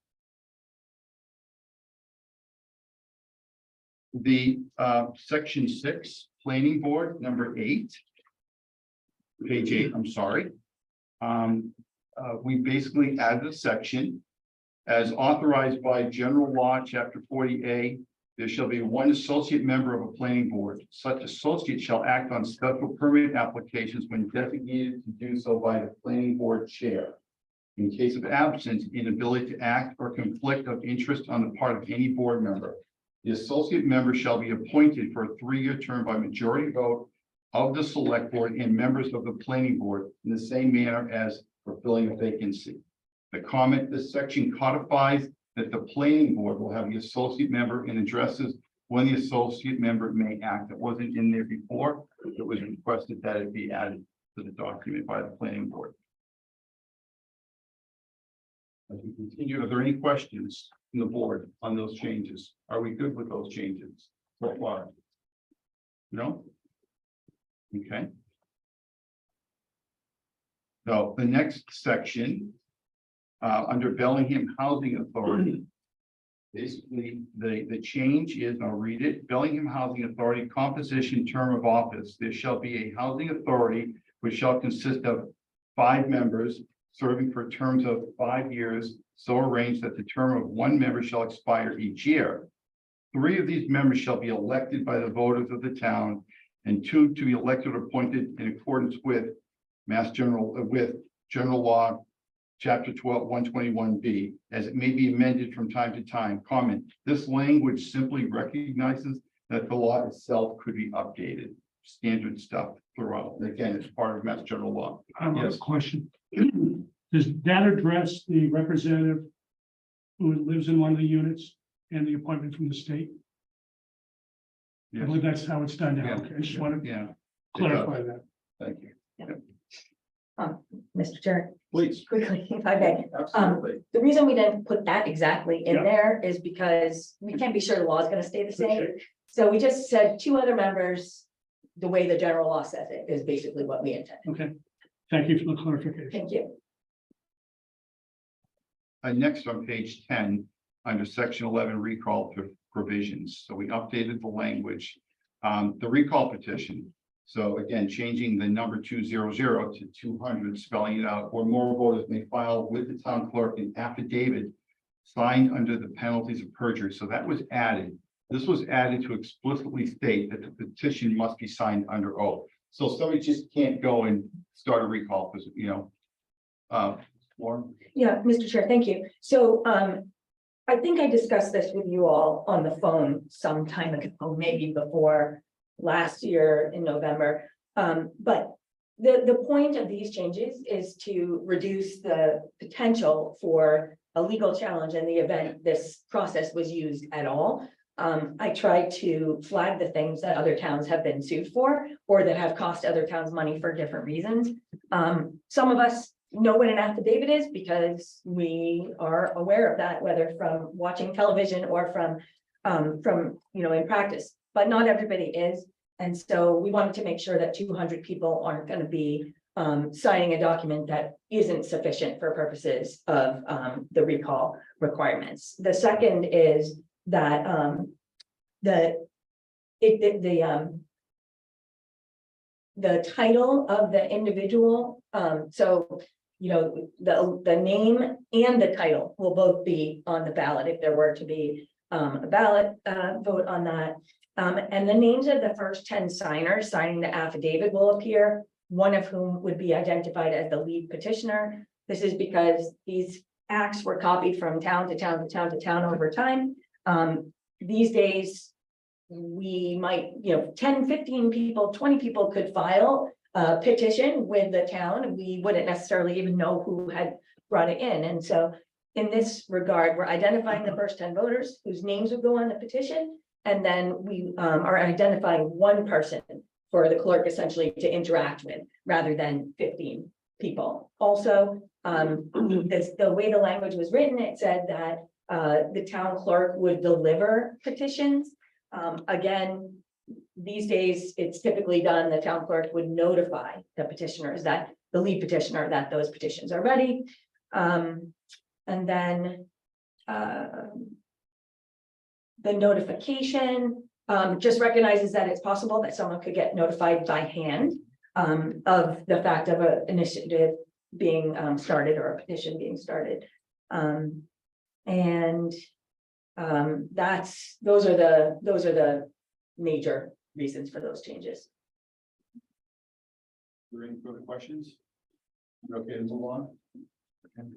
The section 6, planning board, number 8. Page 8, I'm sorry. We basically added a section. As authorized by general law, chapter 40A, there shall be 1 associate member of a planning board. Such associate shall act on special permit applications when designated to do so by the planning board chair. In case of absence, inability to act, or conflict of interest on the part of any board member, the associate member shall be appointed for a 3-year term by majority vote of the select board and members of the planning board in the same manner as for filling a vacancy. The comment, this section codifies that the planning board will have the associate member and addresses when the associate member may act. It wasn't in there before. It was requested that it be added to the document by the planning board. As we continue, are there any questions from the board on those changes? Are we good with those changes so far? No? Okay. So the next section, under Bellingham Housing Authority. Basically, the change is, I'll read it, Bellingham Housing Authority composition term of office. There shall be a housing authority which shall consist of 5 members serving for terms of 5 years, so arranged that the term of 1 member shall expire each year. 3 of these members shall be elected by the voters of the town, and 2 to be elected or appointed in accordance with general law, Chapter 12, 121B, as it may be amended from time to time. Comment, this language simply recognizes that the law itself could be updated. Standard stuff throughout. And again, it's part of Mass General Law. I have a Yes. question. Does that address the representative who lives in one of the units and the appointment from the state? I Yes. believe that's how it's done now. Yeah. Okay, I just want to Yeah, clarify that. thank you. Mr. Chair, Please. quickly, if I may. Absolutely. The reason we didn't put that exactly in Yeah. there is because we can't be sure the law is gonna stay the same. So we just said 2 other members, the way the general law says it is basically what we intend. Okay, thank you for the clarification. Thank you. Next on page 10, under section 11 recall provisions. So we updated the language. The recall petition. So again, changing the number 200 to 200, spelling it out, or more voters may file with the town clerk an affidavit signed under the penalties of perjury. So that was added. This was added to explicitly state that the petition must be signed under oath. So somebody just can't go and start a recall because, Lauren? Yeah, Mr. Chair, thank you. So I think I discussed this with you all on the phone some time ago, maybe before last year in November. But the point of these changes is to reduce the potential for a legal challenge in the event this process was used at all. I tried to flag the things that other towns have been sued for, or that have cost other towns money for different reasons. Some of us know what an affidavit is because we are aware of that, whether from watching television or from in practice, but not everybody is. And so we wanted to make sure that 200 people aren't going to be signing a document that isn't sufficient for purposes of the recall requirements. The second is that the title of the individual, so the name and the title will both be on the ballot if there were to be a ballot vote on that. And the names of the first 10 signers signing the affidavit will appear, one of whom would be identified as the lead petitioner. This is because these acts were copied from town to town to town to town over time. These days, we might, 10, 15 people, 20 people could file a petition with the town, and we wouldn't necessarily even know who had brought it in. And so in this regard, we're identifying the first 10 voters whose names would go on the petition. And then we are identifying one person for the clerk essentially to interact with rather than 15 people. Also, the way the language was written, it said that the town clerk would deliver petitions. Again, these days, it's typically done, the town clerk would notify the petitioners that the lead petitioner that those petitions are ready. And then the notification just recognizes that it's possible that someone could get notified by hand of the fact of an initiative being started or a petition being started. Those are the major reasons for those changes. Are there any further questions? You okay to move on? Okay.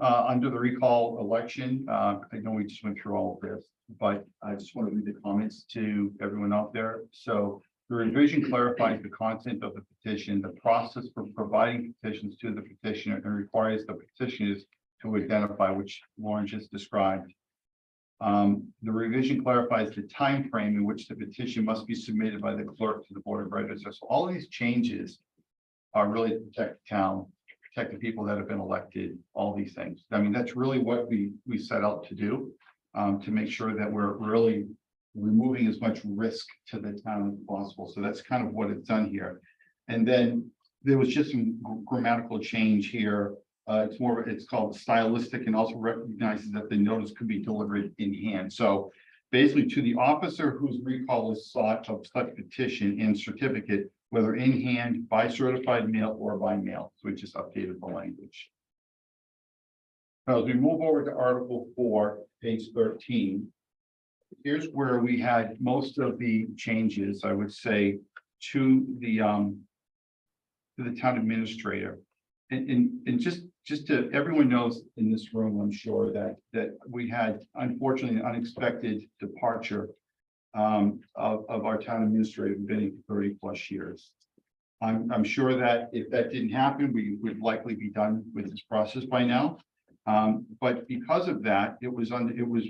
Under the recall election, I know we just went through all of this, but I just want to read the comments to everyone out there. So the revision clarifies the content of the petition, the process for providing petitions to the petitioner, and requires the petitioners to identify, which Lauren just described. The revision clarifies the time frame in which the petition must be submitted by the clerk to the Board of Registers. So all of these changes are really to protect the town, protect the people that have been elected, all these things. I mean, that's really what we set out to do, to make sure that we're really removing as much risk to the town as possible. So that's kind of what it's done here. And then there was just some grammatical change here. It's called stylistic, and also recognizes that the notice could be delivered in hand. So basically, to the officer whose recall is sought of such petition and certificate, whether in hand, by certified mail, or by mail. So we just updated the language. Now, as we move over to Article 4, page 13, here's where we had most of the changes, I would say, to the town administrator. And just to, everyone knows in this room, I'm sure that we had, unfortunately, an unexpected departure of our town administrator, who's been here for 30+ years. I'm sure that if that didn't happen, we would likely be done with this process by now. But because of that, it was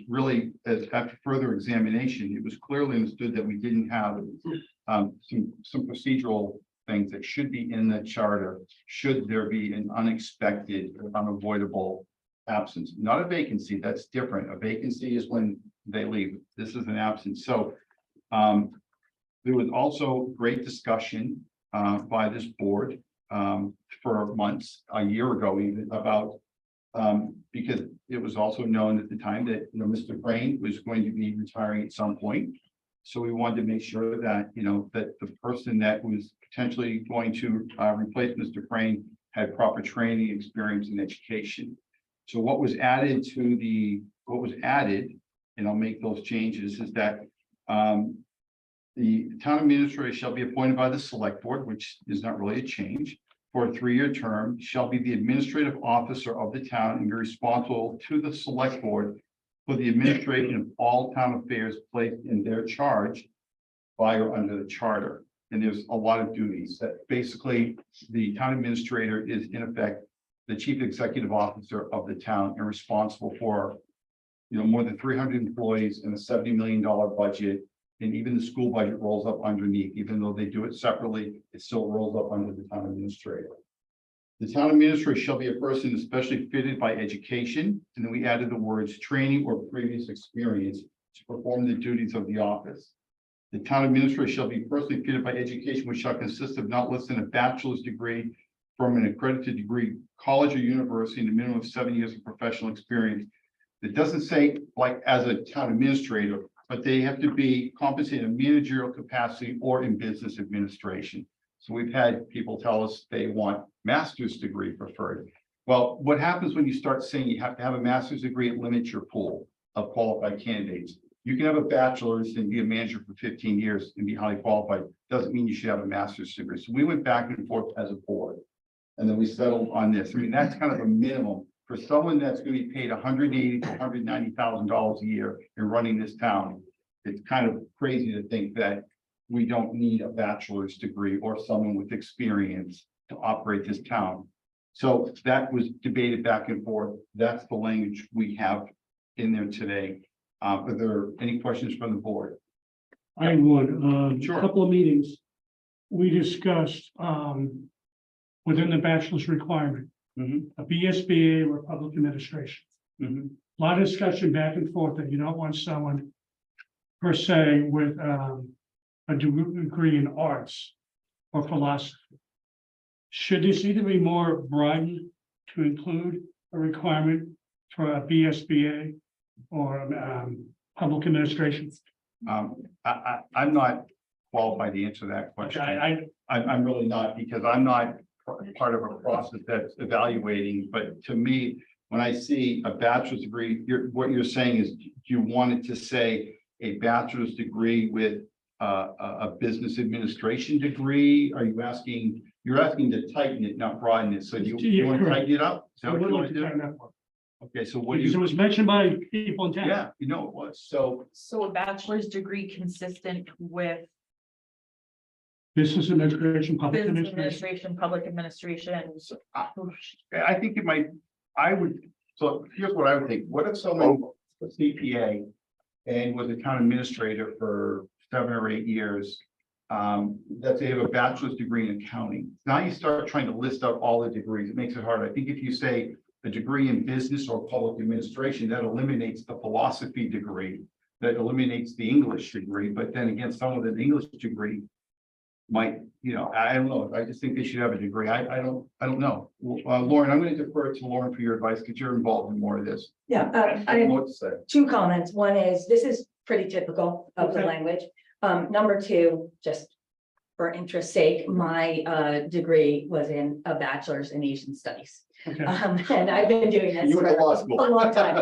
really, after further examination, it was clearly understood that we didn't have some procedural things that should be in the charter, should there be an unexpected or unavoidable absence. Not a vacancy, that's different. A vacancy is when they leave. This is an absence. So there was also great discussion by this board for months, a year ago even, about because it was also known at the time that Mr. Crane was going to be retiring at some point. So we wanted to make sure that that the person that was potentially going to replace Mr. Crane had proper training, experience, and education. So what was added, and I'll make those changes, is that the town administrator shall be appointed by the select board, which is not really a change, for a 3-year term, shall be the administrative officer of the town and be responsible to the select board for the administration of all town affairs placed in their charge by or under the charter. And there's a lot of duties that basically the town administrator is in effect the chief executive officer of the town and responsible for more than 300 employees and a $70 million budget. And even the school budget rolls up underneath, even though they do it separately, it still rolls up under the town administrator. The town administrator shall be a person especially fitted by education. And then we added the words training or previous experience to perform the duties of the office. The town administrator shall be personally fitted by education, which shall consist of not less than a bachelor's degree from an accredited degree, college or university, and a minimum of 7 years of professional experience. It doesn't say like as a town administrator, but they have to be compensated in managerial capacity or in business administration. So we've had people tell us they want master's degree preferred. Well, what happens when you start saying you have to have a master's degree, it limits your pool of qualified candidates. You can have a bachelor's and be a manager for 15 years and be highly qualified. Doesn't mean you should have a master's degree. So we went back and forth as a board. And then we settled on this. I mean, that's kind of a minimum for someone that's going to be paid $180,000 to $190,000 a year in running this town. It's kind of crazy to think that we don't need a bachelor's degree or someone with experience to operate this town. So that was debated back and forth. That's the language we have in there today. Are there any questions from the board? I would, Sure. a couple of meetings, we discussed, within the bachelor's requirement, Mhm, a BSBA or public administration. mhm. A lot of discussion back and forth that you don't want someone per se with, a degree in arts or philosophy. Should this either be more broadened to include a requirement for a BSBA or, public administration? I'm not qualified to answer that question. I'm really not, because I'm not part of a process that's evaluating, but to me, when I see a bachelor's degree, what you're saying is you wanted to say a bachelor's degree with a business administration degree? Are you asking, you're asking to tighten it, not broaden it, so you Yeah, want to correct. tighten it up? Is that I what would you like want to to do? tighten that up. Okay, so what do Because it you, was mentioned by people in town. yeah, you know it was, so So a bachelor's degree consistent with Business administration, public business administration. administration, public administration. I think it might, I would, so here's what I would think. What if someone was CPA and was a town administrator for 7 or 8 years? That they have a bachelor's degree in accounting. Now you start trying to list out all the degrees. It makes it hard. I think if you say a degree in business or public administration, that eliminates the philosophy degree. That eliminates the English degree, but then again, someone with an English degree might, I don't know. I just think they should have a degree. I don't know. Lauren, I'm going to defer to Lauren for your advice because you're involved in more of this. Yeah, I I don't know have what to say. two comments. One is, this is pretty typical of the Okay. language. Number two, just for interest's sake, my degree was in a bachelor's in Asian studies. Okay. And I've been doing this You for went to law a school. long time.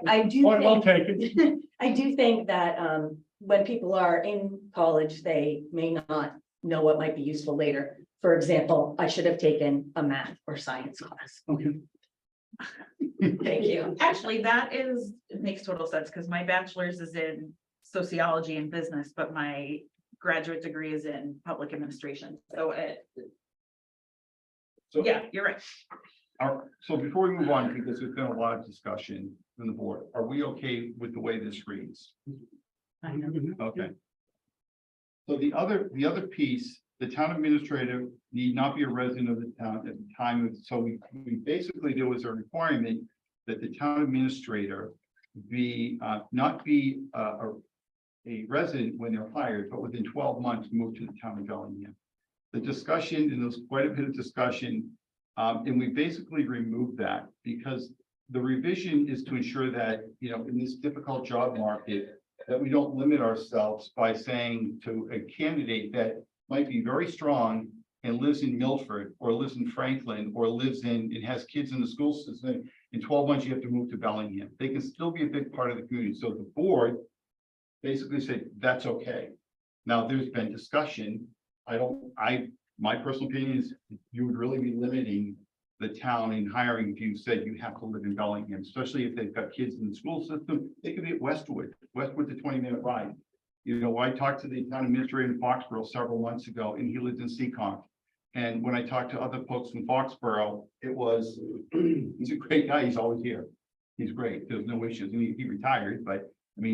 I do Point well think, taken. I do think that when people are in college, they may not know what might be useful later. For example, I should have taken a math or science class. Okay. Thank you. Actually, it makes total sense because my bachelor's is in sociology and business, but my graduate degree is in public administration. So So- yeah, you're right. So before we move on, because there's been a lot of discussion from the board, are we okay with the way this reads? Okay. So the other piece, the town administrator need not be a resident of the town at the time of, so we basically do as a requirement that the town administrator not be a resident when they're hired, but within 12 months move to the town of Bellingham. The discussion, and there's quite a bit of discussion, and we basically removed that because the revision is to ensure that, in this difficult job market, that we don't limit ourselves by saying to a candidate that might be very strong and lives in Milford or lives in Franklin or lives in, and has kids in the school system, in 12 months, you have to move to Bellingham. They can still be a big part of the community. So the board basically said, that's okay. Now, there's been discussion. My personal opinion is you would really be limiting the town in hiring if you said you have to live in Bellingham, especially if they've got kids in the school system. They could be at Westwood's a 20-minute ride. I talked to the town administrator in Foxborough several months ago, and he lives in Seekonk. And when I talked to other folks from Foxborough, he's a great guy. He's always here. He's great. There's no issues. And he retired, but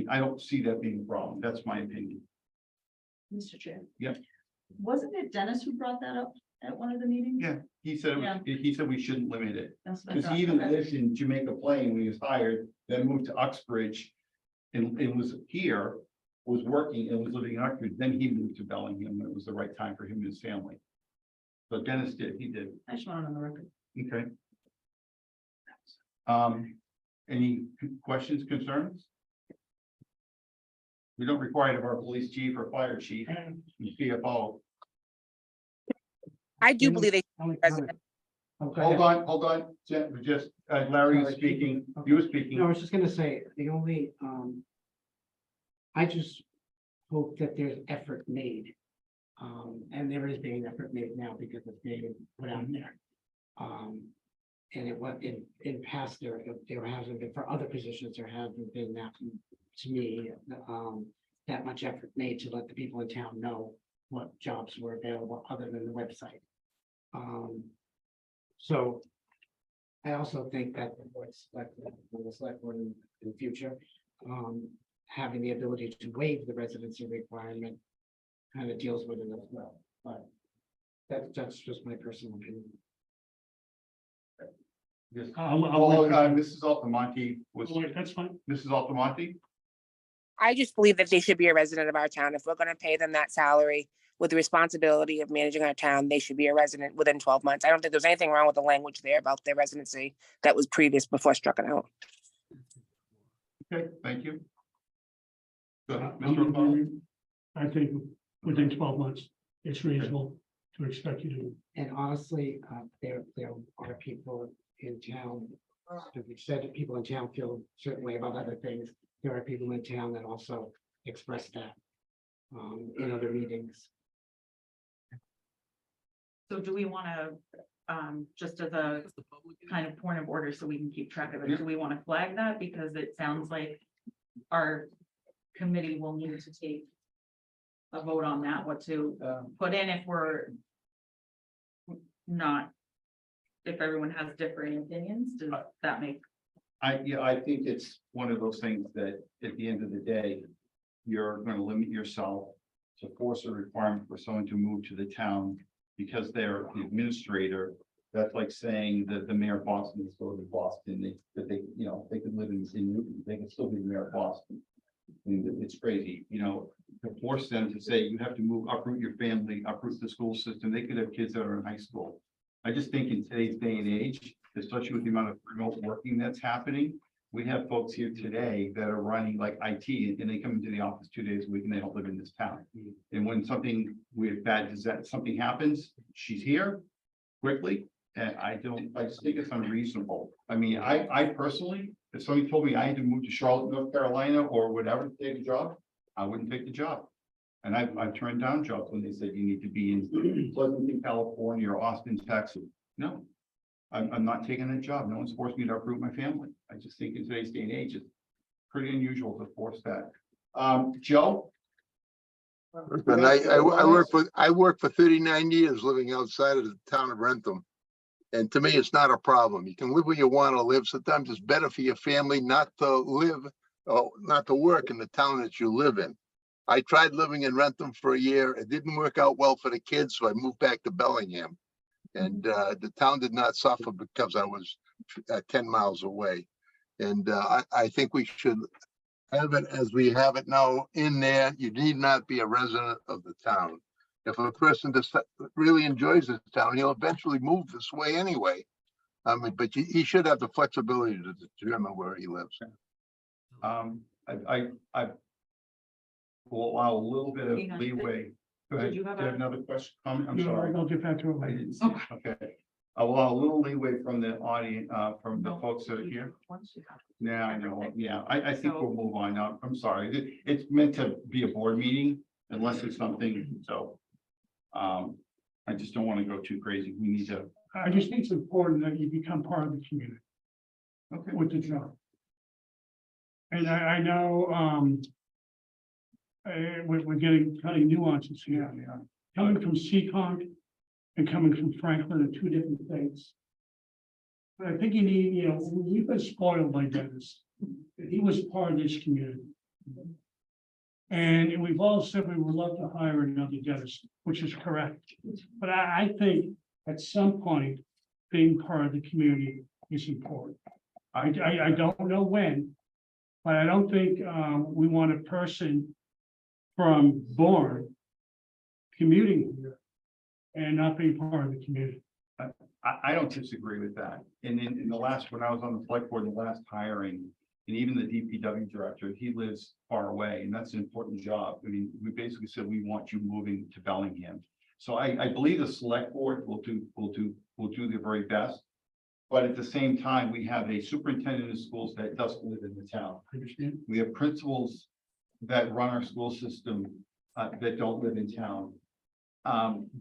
I don't see that being a problem. That's my opinion. Mr. Chair. Yeah. Wasn't it Dennis who brought that up at one of the meetings? Yeah, he said, he said we shouldn't limit it. That's what I Because thought. he even Okay. lived in Jamaica Plain when he was hired, then moved to Uxbridge. And was here, was working and was living in Uxbridge, then he moved to Bellingham, when it was the right time for him and his family. So Dennis he did, I just want it on the record. okay. Any questions, concerns? We don't require it of our police chief or fire chief, CFO. I do You know, believe they, only President. comment. Oh, go ahead. Hold on, just, Larry was Sorry. speaking, Okay. you were speaking. No, I was just gonna say, the only, I just hope that there's effort made. And there is being effort made now because it's being put out there. And it was in past, there hasn't been, for other positions, there hasn't been that, to me, that much effort made to let the people in town know what jobs were available other than the website. So I also think that the select board in the future, having the ability to waive the residency requirement kind of deals with it as well, but that's just my personal opinion. Yes. I'll wait for- Mrs. Altamonte was, Wait, that's fine. Mrs. Altamonte? I just believe that they should be a resident of our town. If we're gonna pay them that salary with the responsibility of managing our town, they should be a resident within 12 months. I don't think there's anything wrong with the language there about their residency that was previous before struck it out. Okay, thank you. Go ahead, I'm Mr. O'Connell. agreeing. I think within 12 months, it's reasonable to expect you to. And honestly, there are people in town, as we said, that people in town feel a certain way about other things. There are people in town that also express that in other meetings. So do we want to, just as a kind of point of order, so we can keep track of it, do we want to flag that? Because it sounds like our committee will need to take a vote on that, what to put in if we're not, if everyone has differing opinions, does that make? I think it's one of those things that at the end of the day, you're gonna limit yourself to force a requirement for someone to move to the town because they're the administrator. That's like saying that the mayor of Boston is going to Boston, that they, you know, they could live in Newton, they can still be the mayor of Boston. I mean, it's crazy, you know, to force them to say you have to move, uproot your family, uproot the school system. They could have kids that are in high school. I just think in today's day and age, especially with the amount of remote working that's happening, we have folks here today that are running like IT and they come into the office 2 days a week and they don't live in this town. And when something weird, bad, something happens, she's here quickly. And I just think it's unreasonable. I mean, I personally, if somebody told me I had to move to Charlotte, North Carolina or whatever to take a job, I wouldn't take the job. And I've turned down jobs when they said you need to be in Pleasanton, California or Austin, Texas. No, I'm not taking that job. No one's forced me to uproot my family. I just think in today's day and age, it's pretty unusual to force that. Joe? And I worked for 39 years living outside of the town of Rentham. And to me, it's not a problem. You can live where you want to live. Sometimes it's better for your family not to live or not to work in the town that you live in. I tried living in Rentham for a year. It didn't work out well for the kids, so I moved back to Bellingham. And the town did not suffer because I was 10 miles away. And I think we should have it as we have it now in there. You need not be a resident of the town. If a person just really enjoys this town, he'll eventually move this way anyway. I mean, but he should have the flexibility to determine where he lives. I will allow a little bit of Hang on. leeway. Go ahead. Did you have Another question? I'm No, sorry. I'll get back to it I later. didn't see. Okay. I will allow a little leeway from the audience, from the folks that are here. Once you have- Yeah, I know. Yeah, I think we'll move on now. I'm sorry. It's meant to be a board meeting unless it's something, so. I just don't want to go too crazy. We need to. I just think it's important that you become part of the community Okay. with the job. And I know, we're getting kind of nuances here. Coming from Seekonk and coming from Franklin are two different things. But I think you need, you know, we've been spoiled by Dennis. He was part of this community. And we've all said we would love to hire another Dennis, which is correct. But I think at some point, being part of the community is important. I don't know when, but I don't think we want a person from Bourne commuting here and not being part of the community. I don't disagree with that. And in the last, when I was on the select board, the last hiring, and even the DPW director, he lives far away, and that's an important job. I mean, we basically said, we want you moving to Bellingham. So I believe the select board will do their very best. But at the same time, we have a superintendent of schools that doesn't live in the town. Understand? We have principals that run our school system that don't live in town.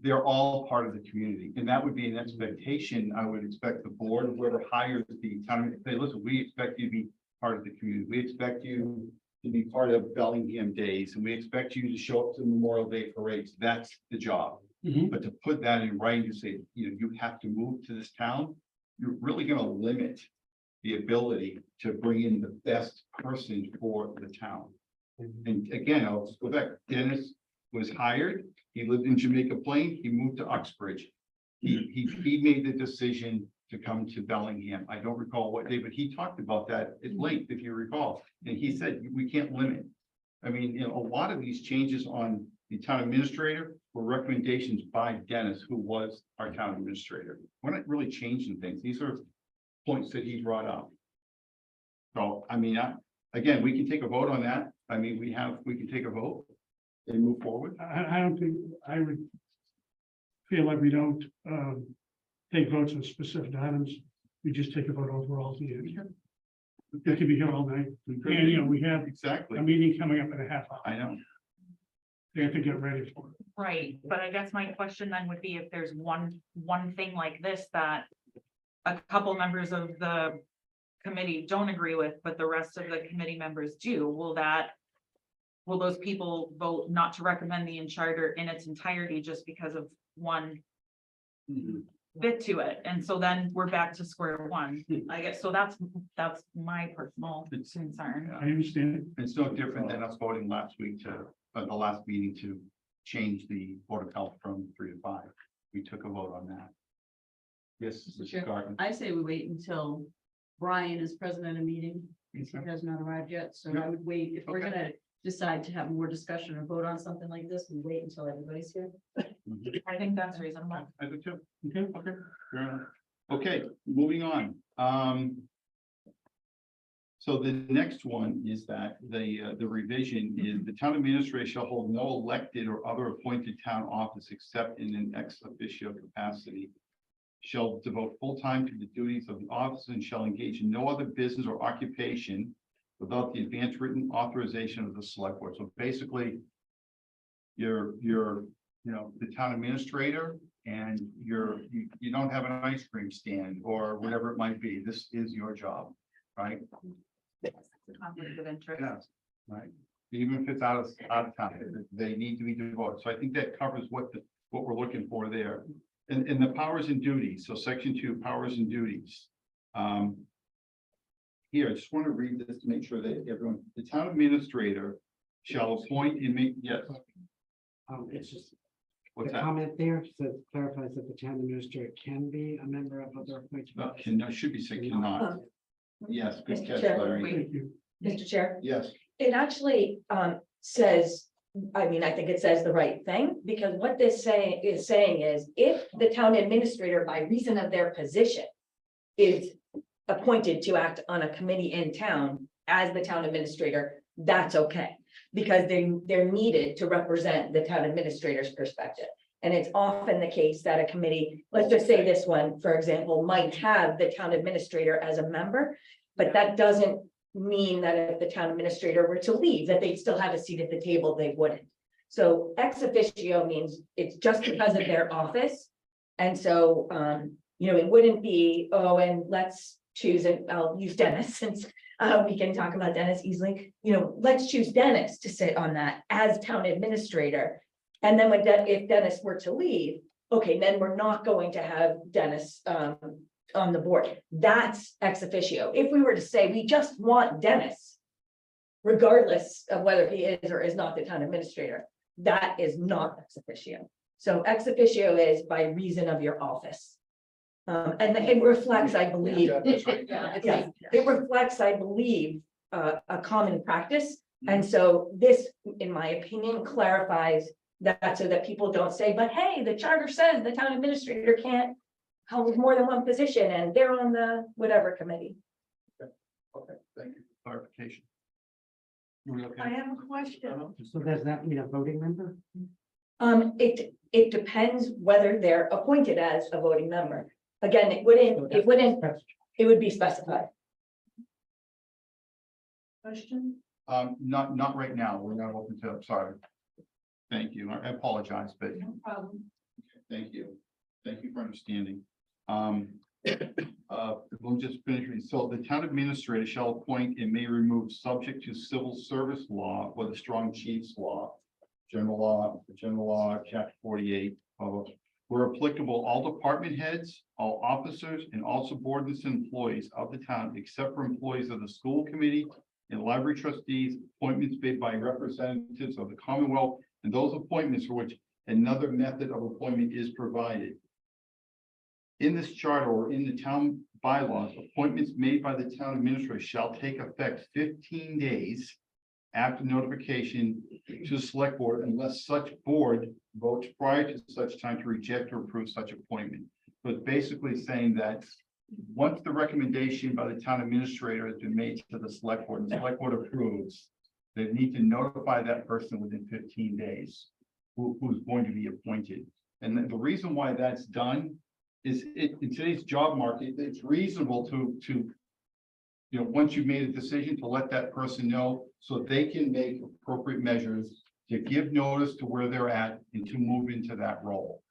They're all part of the community, and that would be an expectation. I would expect the board, whoever hires the town, say, listen, we expect you to be part of the community. We expect you to be part of Bellingham days, and we expect you to show up to Memorial Day parades. That's the job. Mhm. But to put that in writing, to say, you have to move to this town, you're really gonna limit the ability to bring in the best person for the town. And again, I'll just go back. Dennis was hired. He lived in Jamaica Plain. He moved to Uxbridge. He made the decision to come to Bellingham. I don't recall what day, but he talked about that at length, if you recall. And he said, we can't limit. I mean, a lot of these changes on the town administrator were recommendations by Dennis, who was our town administrator. We're not really changing things. These are points that he brought up. So, I mean, again, we can take a vote on that. I mean, we can take a vote and move forward. I don't think, I would feel like we don't take votes on specific items. We just take a vote overall. We could be here all night. And, we have Exactly. a meeting coming up in a half hour. I know. We have to get ready for it. Right, but I guess my question then would be if there's one thing like this that a couple members of the committee don't agree with, but the rest of the committee members do, will those people vote not to recommend the charter in its entirety just because of one bit to it? And so then we're back to square one, I guess. So that's my personal concern. I understand. It's no different than us voting last week the last meeting to change the Board of Health from 3 to 5. We took a vote on that. Yes, Mr. Chair, Garten. I say we wait until Brian is president of meeting. He has not arrived yet, so I would wait. If we're Okay. gonna decide to have more discussion or vote on something like this, we wait until everybody's here. I think that's reasonable. I do too. Okay, fair enough. Okay, moving on. So the next one is that the revision is the town administrator shall hold no elected or other appointed town office except in an ex officio capacity. Shall devote full time to the duties of the office and shall engage in no other business or occupation without the advance written authorization of the select board. So basically, you're the town administrator and you don't have an ice cream stand or whatever it might be. This is your job, right? Conflict of interest. Yes, right. Even if it's out of town, they need to be devoted. So I think that covers what we're looking for there. And the powers and duties. So section 2, powers and duties. Here, I just want to read this to make sure that everyone, the town administrator shall appoint and make, yes, It's just, what's the that? comment there says clarifies that the town administrator can be a member of other appointed. No, should be said cannot. Yes, good Mr. catch, Chair. Larry. Thank you. Mr. Chair, Yes, it actually says, I mean, I think it says the right thing, because what this saying is if the town administrator, by reason of their position, is appointed to act on a committee in town as the town administrator, that's okay. Because they're needed to represent the town administrator's perspective. And it's often the case that a committee, let's just say this one, for example, might have the town administrator as a member. But that doesn't mean that if the town administrator were to leave, that they'd still have a seat at the table, they wouldn't. So ex officio means it's just because of their office. And so, it wouldn't be, oh, and let's choose it, I'll use Dennis since we can talk about Dennis easily. Let's choose Dennis to sit on that as town administrator. And then if Dennis were to leave, okay, then we're not going to have Dennis on the board. That's ex officio. If we were to say, we just want Dennis, regardless of whether he is or is not the town administrator, that is not ex officio. So ex officio is by reason of your office. And it reflects, I believe, it reflects, I believe, a common practice. And so this, in my opinion, clarifies that so that people don't say, but hey, the charter says the town administrator can't hold more than one position and they're on the whatever committee. okay, thank you for clarification. You okay? I have a question. So does that mean a voting member? It depends whether they're appointed as a voting member. Again, it would be specified. Question? Not right now. We're not open to, I'm sorry. Thank you. I apologize, but No problem. thank you. Thank you for understanding. We'll just finish. So the town administrator shall appoint and may remove subject to civil service law or the strong chiefs law. General law, chapter 48, where applicable, all department heads, all officers, and all subordinates and employees of the town, except for employees of the school committee and library trustees, appointments made by representatives of the Commonwealth, and those appointments for which another method of appointment is provided. In this charter or in the town bylaws, appointments made by the town administrator shall take effect 15 days after notification to the select board unless such board votes prior to such time to reject or approve such appointment. So it's basically saying that once the recommendation by the town administrator has been made to the select board and the select board approves, they need to notify that person within 15 days who's going to be appointed. And the reason why that's done is in today's job market, it's reasonable to once you've made a decision, to let that person know so they can make appropriate measures to give notice to where they're at and to move into that role.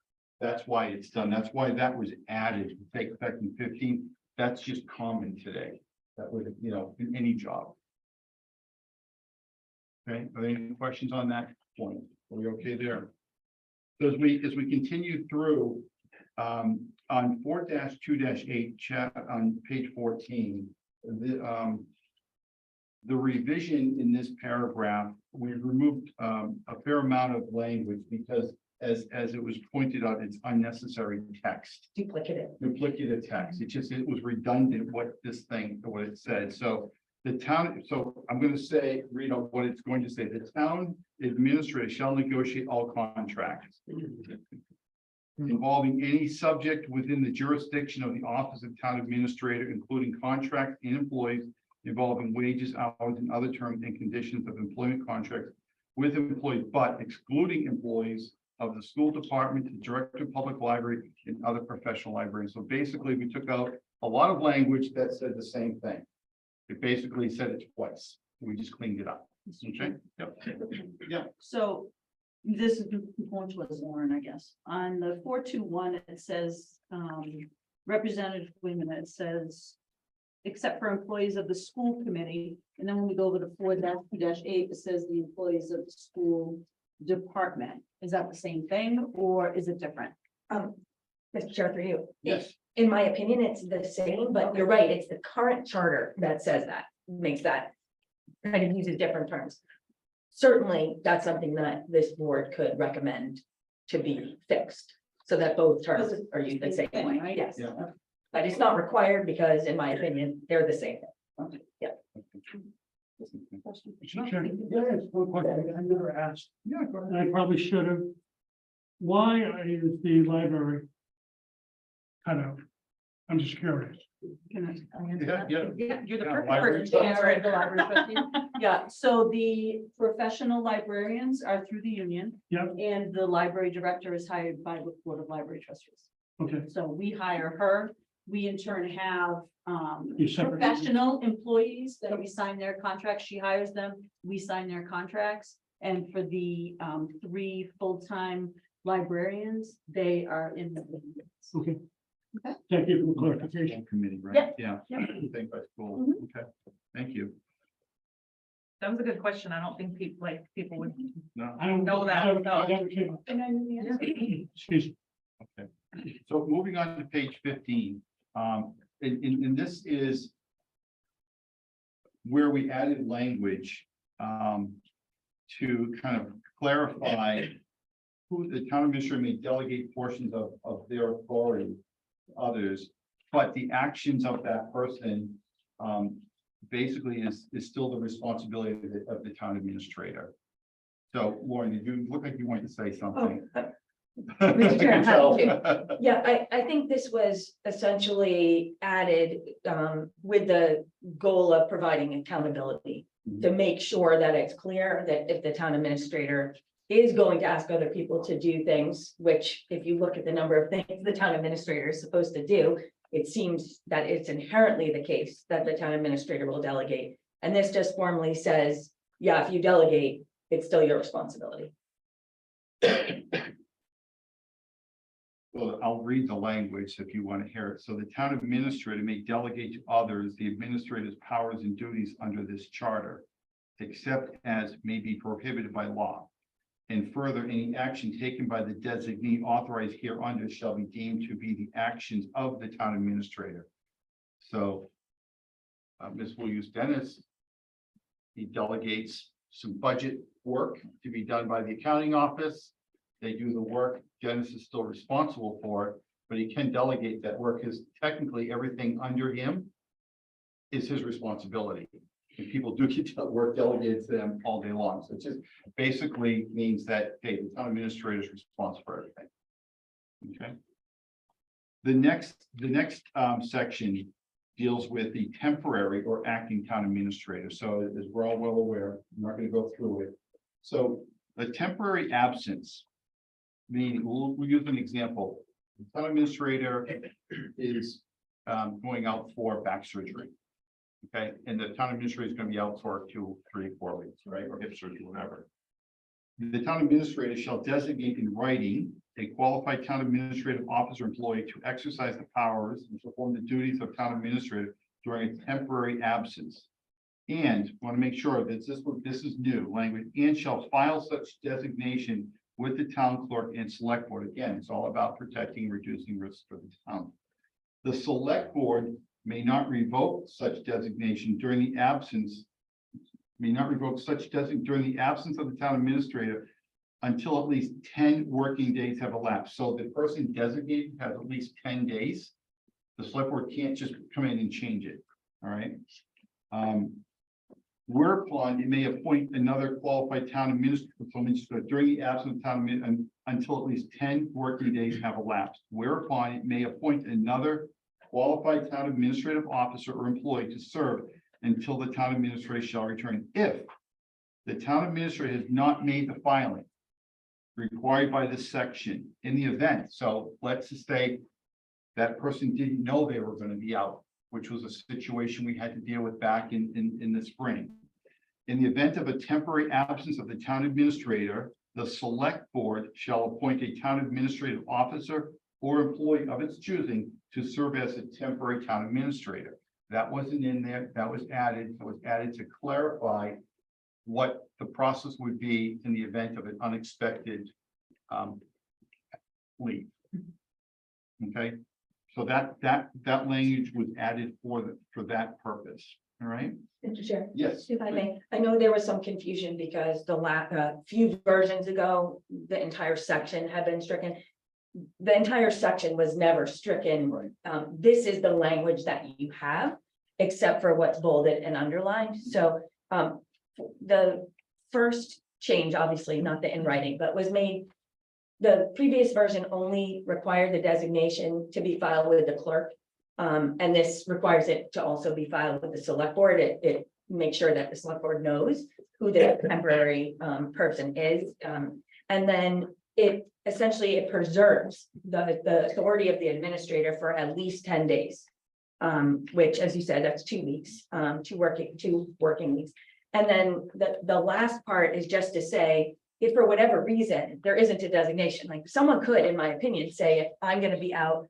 That's why it's done. That's why that was added to take effect in 15. That's just common today. That would, in any job. Okay, are there any questions on that point? Are we okay there? So as we continue through on 4-2-8 chat on page 14, the revision in this paragraph, we've removed a fair amount of language because as it was pointed out, it's unnecessary text. Duplicative text. It was redundant what it said. So I'm going to read out what it's going to say. The town administrator shall negotiate all contracts involving any subject within the jurisdiction of the office of town administrator, including contracts and employees involving wages, hours, and other terms and conditions of employment contracts with employees, but excluding employees of the school department, the director of public library, and other professional librarians. So basically, we took out a lot of language that said the same thing. It basically said it twice. We just cleaned it up. Okay. Yep. Yeah. So this is going to us, Lauren, I guess. On the 421, it says, representative women, it says, except for employees of the school committee. And then when we go over to 4-2-8, it says the employees of the school department. Is that the same thing or is it different? Mr. Chair, through you. Yes. In my opinion, it's the same, but you're right. It's the current charter that says that, makes that kind of uses different terms. Certainly, that's something that this board could recommend to be fixed so that both terms are used the same way. Right? Yes. Yeah. But it's not required because in my opinion, they're the same. Sure. Yeah, it's one question I never asked. Yeah, go ahead. And I probably should have. Why is the library cut out? I'm just curious. Can I answer Yeah, that? yeah. Yeah, you're the Yeah, perfect library person to answer it. The library trustee. Yeah, so the professional librarians are through the union. Yep. And the library director is hired by the Board of Library Trustees. Okay, So we hire her. We in turn have You separate- professional employees that we sign their contracts. She hires them. We sign their contracts. And for the 3 full-time librarians, they are in the. okay. Okay. Thank you for the clarification. Committee, right? Yep. Yeah. Yep. Thank by school. Mhm. Okay. Thank you. That was a good question. I don't think people would. No. I don't Know that, I never came up. Excuse me. Okay. So moving on to page 15, and this is where we added language to kind of clarify who the town administrator may delegate portions of their authority to others, but the actions of that person basically is still the responsibility of the town administrator. So Lauren, did you look like you wanted to say something? Mr. Chair, I I'm can tell. happy Yeah, I think this was essentially added with the goal of providing accountability to make sure that it's clear that if the town administrator is going to ask other people to do things, which if you look at the number of things the town administrator is supposed to do, it seems that it's inherently the case that the town administrator will delegate. And this just formally says, yeah, if you delegate, it's still your responsibility. Well, I'll read the language if you want to hear it. So the town administrator may delegate to others the administrator's powers and duties under this charter, except as may be prohibited by law. And further, any action taken by the designee authorized hereunder shall be deemed to be the actions of the town administrator. So Ms. Williams Dennis, he delegates some budget work to be done by the accounting office. They do the work. Dennis is still responsible for it, but he can delegate that work, because technically everything under him is his responsibility. And people do get that work delegated to them all day long. So it just basically means that, hey, the town administrator is responsible for everything. Okay. The next section deals with the temporary or acting town administrator. So as we're all well aware, I'm not going to go through it. So a temporary absence, meaning we'll use an example. The town administrator is going out for back surgery. Okay, and the town administrator is going to be out for 2, 3, 4 weeks, right, or hip surgery, whatever. The town administrator shall designate in writing a qualified town administrative officer employee to exercise the powers and perform the duties of town administrator during a temporary absence. And want to make sure that this is new language, and shall file such designation with the town clerk and select board. Again, it's all about protecting and reducing risks for the town. The select board may not revoke such designation during the absence, during the absence of the town administrator until at least 10 working days have elapsed. So the person designated has at least 10 days. The select board can't just come in and change it. All right. Whereupon it may appoint another qualified town administrator during the absence of town until at least 10 working days have elapsed. Whereupon it may appoint another qualified town administrative officer or employee to serve until the town administrator shall return. If the town administrator has not made the filing required by this section in the event, so let's just say that person didn't know they were going to be out, which was a situation we had to deal with back in the spring. In the event of a temporary absence of the town administrator, the select board shall appoint a town administrative officer or employee of its choosing to serve as a temporary town administrator. That wasn't in there. That was added. It was added to clarify what the process would be in the event of an unexpected leave. Okay, so that language was added for that purpose. All right. Mr. Chair, Yes. if I may, I know there was some confusion because the few versions ago, the entire section had been stricken. The entire section was never stricken. Right. This is the language that you have, except for what's bolded and underlined. So the first change, obviously not the in writing, but was made. The previous version only required the designation to be filed with the clerk. And this requires it to also be filed with the select board. It makes sure that the select board knows who the temporary person is. And then it essentially preserves the authority of the administrator for at least 10 days. Which, as you said, that's 2 weeks, 2 working weeks. And then the last part is just to say, if for whatever reason there isn't a designation, like someone could, in my opinion, say, if I'm going to be out,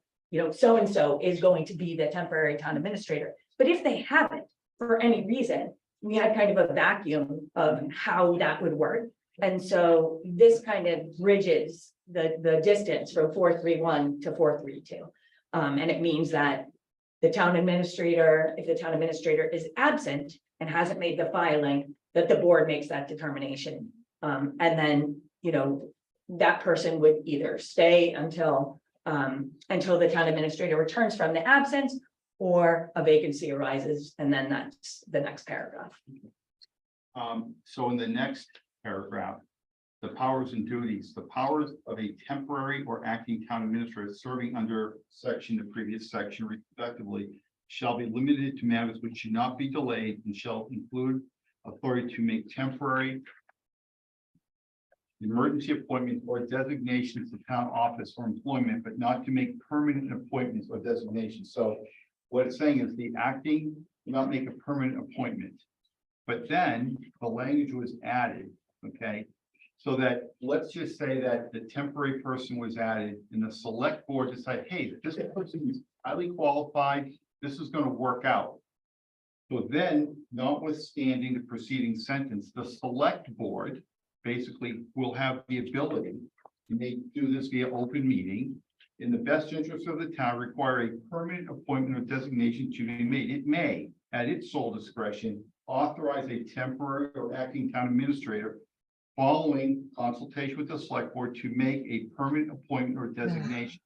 so-and-so is going to be the temporary town administrator. But if they haven't, for any reason, we had kind of a vacuum of how that would work. And so this kind of bridges the distance from 431 to 432. And it means that the town administrator, if the town administrator is absent and hasn't made the filing, that the board makes that determination. And then, that person would either stay until the town administrator returns from the absence, or a vacancy arises, and then that's the next paragraph. So in the next paragraph, the powers and duties, the powers of a temporary or acting town administrator serving under the previous section respectively, shall be limited to matters which should not be delayed and shall include authority to make temporary emergency appointments or designations to town office or employment, but not to make permanent appointments or designations. So what it's saying is the acting will not make a permanent appointment. But then the language was added, okay? So that, let's just say that the temporary person was added and the select board decided, hey, this person is highly qualified, this is gonna work out. So then, notwithstanding the preceding sentence, the select board basically will have the ability, and they do this via open meeting, in the best interest of the town, require a permanent appointment or designation to be made. It may, at its sole discretion, authorize a temporary or acting town administrator following consultation with the select board to make a permanent appointment or designation,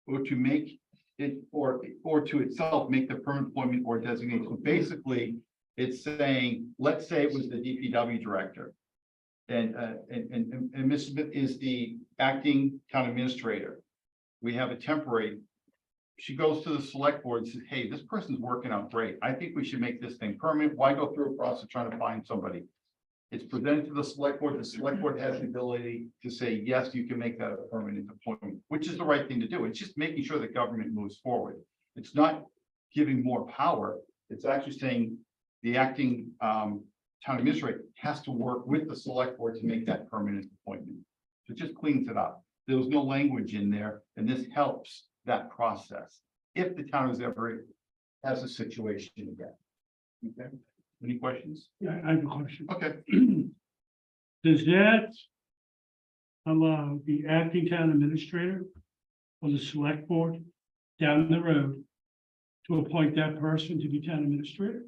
or to make it, or to itself make the permanent appointment or designation. So basically, it's saying, let's say it was the DPW director. And Ms. Smith is the acting town administrator. We have a temporary. She goes to the select board and says, hey, this person's working out great. I think we should make this thing permanent. Why go through a process trying to find somebody? It's presented to the select board. The select board has the ability to say, yes, you can make that a permanent appointment, which is the right thing to do. It's just making sure that government moves forward. It's not giving more power. It's actually saying the acting town administrator has to work with the select board to make that permanent appointment. So it just cleans it up. There was no language in there, and this helps that process if the town is ever has a situation again. Okay, any questions? Yeah, I have a question. Okay. Does that allow the acting town administrator or the select board down the road to appoint that person to be town administrator?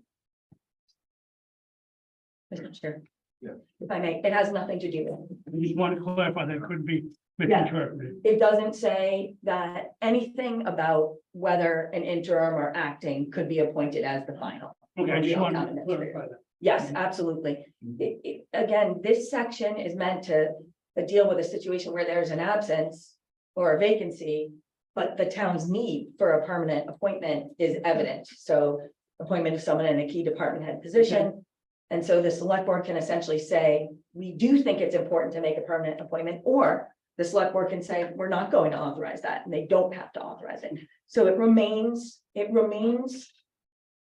Mr. Chair. Yeah. If I may, it has nothing to do with it. I just want to clarify that couldn't be Yeah. misinterpreted. It doesn't say that anything about whether an interim or acting could be appointed as the final. Okay, I Or just the wanted town to administrator. clarify that. Yes, absolutely. Again, this section is meant to deal with a situation where there's an absence or a vacancy, but the town's need for a permanent appointment is evident. So appointment of someone in a key department head position. And so the select board can essentially say, we do think it's important to make a permanent appointment, or the select board can say, we're not going to authorize that, and they don't have to authorize it. So it remains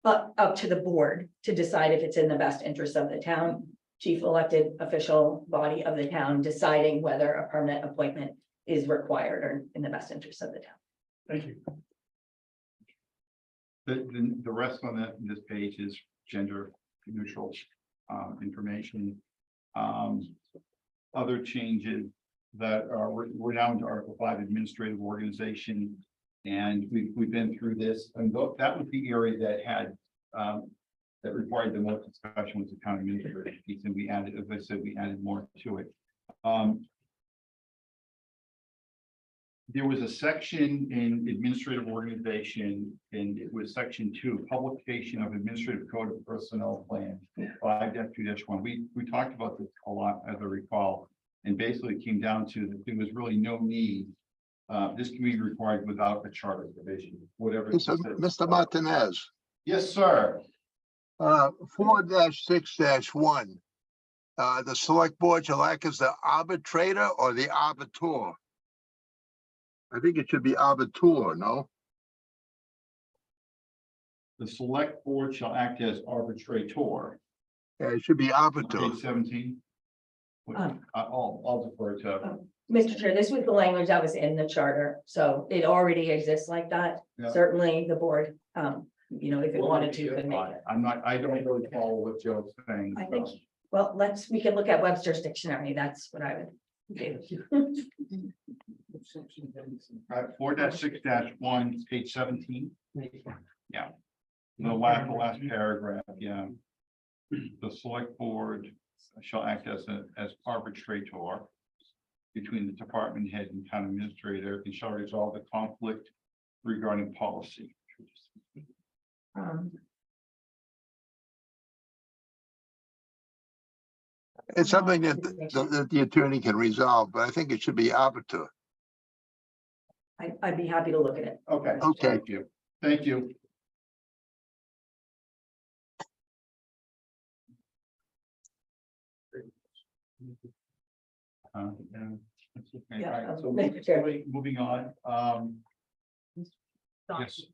up to the board to decide if it's in the best interest of the town. Chief elected official body of the town deciding whether a permanent appointment is required or in the best interest of the town. Thank you. The rest on this page is gender neutral information. Other changes that are, we're now into Article 5 administrative organization. And we've been through this, and that was the area that had that required the most discussion with the town administrator piece, and we added, as I said, we added more to it. There was a section in administrative organization, and it was section 2, publication of administrative code of personnel plan 5-2-1. We talked about this a lot, as I recall, and basically it came down to that there was really no need. This can be required without a charter provision, whatever. Mr. Martinez, Yes, sir. 4-6-1. The select board shall act as the arbitrator or the arbiter. I think it should be arbiter, no? The select board shall act as arbitrator. Yeah, it should be arbiter. Page 17. I'll defer to. Mr. Chair, this was the language that was in the charter, so it already exists like that. Yeah. Certainly the board, if it wanted to, could make it. I don't really follow what Joe's saying. I think, well, we can look at Webster's dictionary. That's what I would do. 4-6-1, page 17. Yeah. The last paragraph, yeah. The select board shall act as arbitrator between the department head and town administrator, and shall resolve the conflict regarding policy. It's something that the attorney can resolve, but I think it should be arbiter. I'd be happy to look at it. Okay. Okay. Thank you. Thank you. Yeah, that's okay. Yeah, All right, so Mr. Chair. moving on,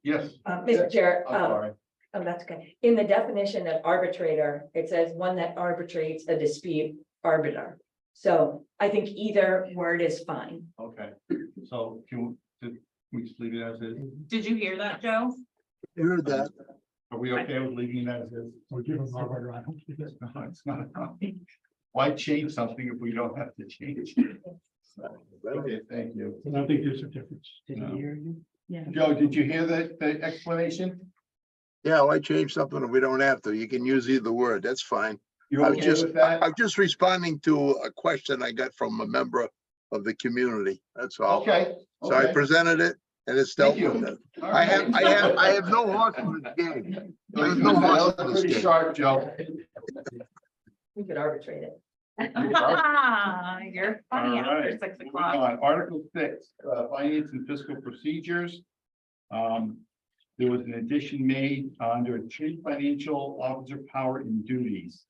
yes, Mr. Chair, I'm sorry. oh, that's okay. In the definition of arbitrator, it says one that arbitrates a dispute arbiter. So I think either word is fine. Okay, so we just leave it as is? Did you hear that, Joe? You heard that? Are we okay with leaving it as is? Or give them arbiter, I don't think that's. No, it's not. Why change something if we don't have to change? it? Okay, thank you. I don't think there's a difference. Did he No. hear you? Joe, did you hear the explanation? Yeah, why change something if we don't have to? You can use either word. That's fine. You I was okay just, with that? I'm just responding to a question I got from a member of the community. That's all. Okay. So I okay. presented it and it's Thank dealt with you. it. All I have, right. I have no horse in this game. There's no That horse was in this pretty game. sharp, Joe. We could arbitrate it. You're funny All after right, 6 moving o'clock. on. Article 6, finance and fiscal procedures. There was an addition made under chief financial officer power and duties.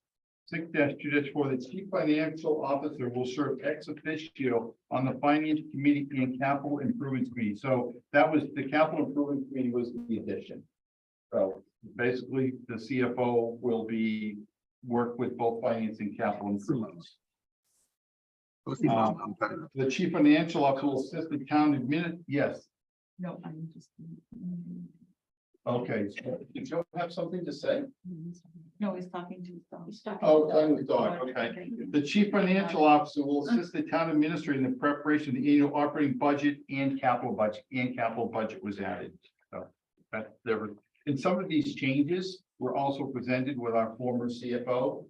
6-2-4, the chief financial officer will serve ex officio on the finance committee and capital improvement committee. So that was, the capital improvement committee was the addition. So basically, the CFO will work with both finance and capital improvements. The chief financial officer will assist the town yes, No, I'm just. okay, so did you have something to say? No, he's talking to his dog. Oh, I'm with Dawn, okay. The chief financial officer will assist the town administrator in the preparation of the annual operating budget and capital budget was added. So that there were, and some of these changes were also presented with our former CFO.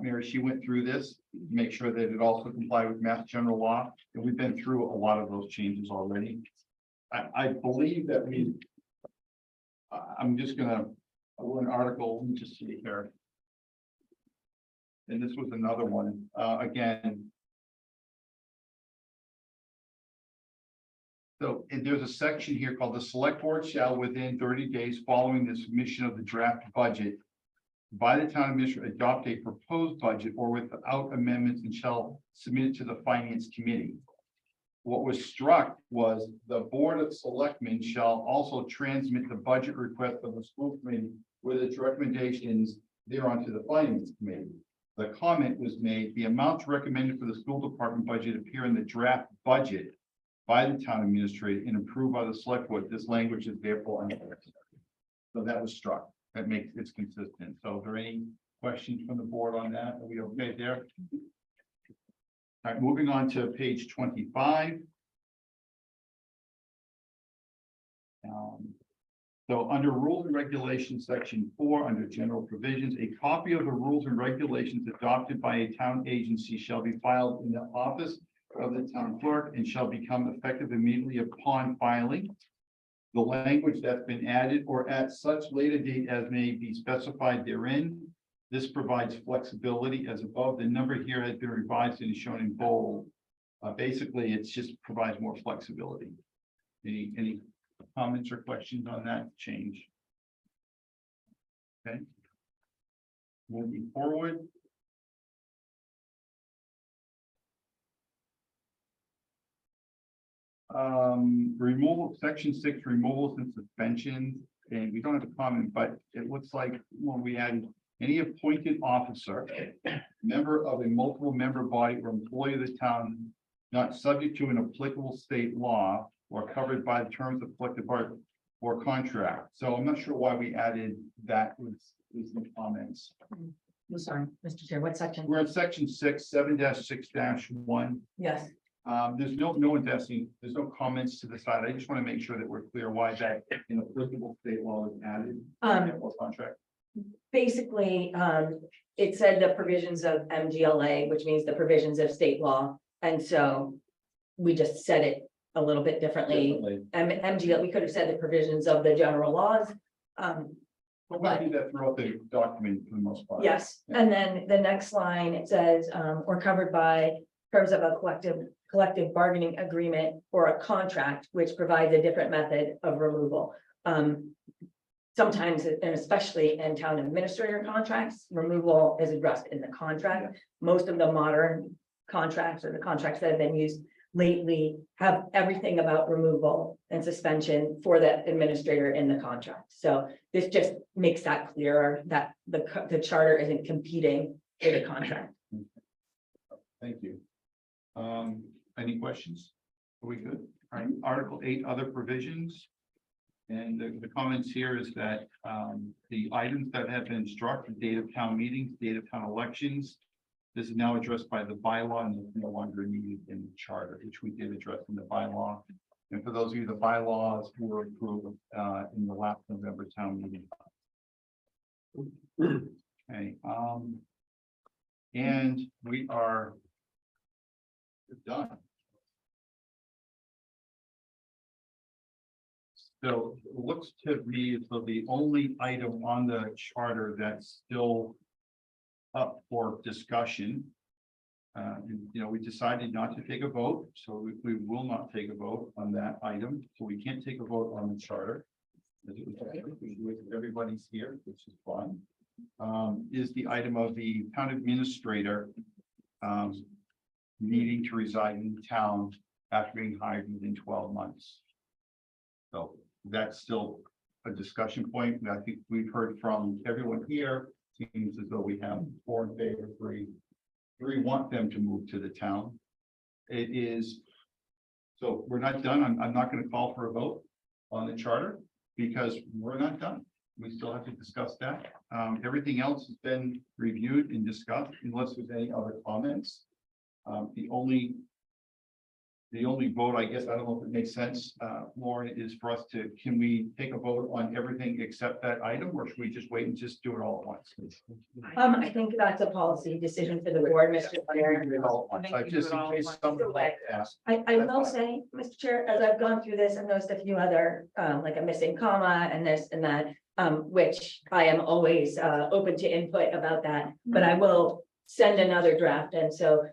Mary, she went through this, to make sure that it also complied with Mass General Law, and we've been through a lot of those changes already. I believe that I'm just gonna, an article, let me just see here. And this was another one, again. So there's a section here called the select board shall within 30 days following the submission of the draft budget by the town administrator adopt a proposed budget or without amendments and shall submit it to the finance committee. What was struck was the board of selectmen shall also transmit the budget request of the school committee with its recommendations thereon to the finance committee. The comment was made, the amounts recommended for the school department budget appear in the draft budget by the town administrator and approved by the select board. This language is therefore unnecessary. So that was struck. That makes it consistent. So are there any questions from the board on that? Are we okay there? All right, moving on to page 25. So under rules and regulations, section 4, under general provisions, a copy of the rules and regulations adopted by a town agency shall be filed in the office of the town clerk and shall become effective immediately upon filing. The language that's been added or at such later date as may be specified therein. This provides flexibility as above. The number here has been revised and is shown in bold. Basically, it's just provides more flexibility. Any comments or questions on that change? Okay. Moving forward. Removal, section 6, removals and suspensions, and we don't have a comment, but it looks like when we add any appointed officer, member of a multiple member body or employee of the town, not subject to an applicable state law or covered by the terms of collective bargaining or contract. So I'm not sure why we added that with the comments. I'm sorry, Mr. Chair, what section? We're in section 6, 7-6-1. Yes. There's no investing, there's no comments to the side. I just want to make sure that we're clear why that in applicable state law is added. Or contract. Basically, it said the provisions of MGLA, which means the provisions of state law. And so we just said it a little bit differently. MGL, we could have said the provisions of the general laws. But we do that throughout the document for the most part. Yes, and then the next line, it says, or covered by terms of a collective bargaining agreement or a contract, which provides a different method of removal. Sometimes, and especially in town administrator contracts, removal is addressed in the contract. Most of the modern contracts or the contracts that have been used lately have everything about removal and suspension for the administrator in the contract. So this just makes that clearer that the charter isn't competing with the contract. Thank you. Any questions? Are we good? All right, Article 8, other provisions. And the comments here is that the items that have been struck, the date of town meetings, date of town elections, this is now addressed by the bylaw and is no longer needed in the charter, which we did address in the bylaw. And for those of you, the bylaws were approved in the last November town meeting. Okay, and we are done. So it looks to me as though the only item on the charter that's still up for discussion. And, you know, we decided not to take a vote, so we will not take a vote on that item, so we can't take a vote on the charter. Everybody's here, which is fun. Is the item of the town administrator needing to reside in town after being hired within 12 months. So that's still a discussion point, and I think we've heard from everyone here. Seems as though we have 4 in favor, 3 want them to move to the town. It is, so we're not done. I'm not going to call for a vote on the charter because we're not done. We still have to discuss that. Everything else has been reviewed and discussed unless there's any other comments. The only vote, I guess, I don't know if it makes sense, Lauren, is for us to, can we take a vote on everything except that item, or should we just wait and just do it all at once? I think that's a policy decision for the board, Mr. Chair. Do it all at once. I just, in case someone would like to ask. I will say, Mr. Chair, as I've gone through this, I've noticed a few other, like a missing comma and this and that, which I am always open to input about that, but I will send another draft. And so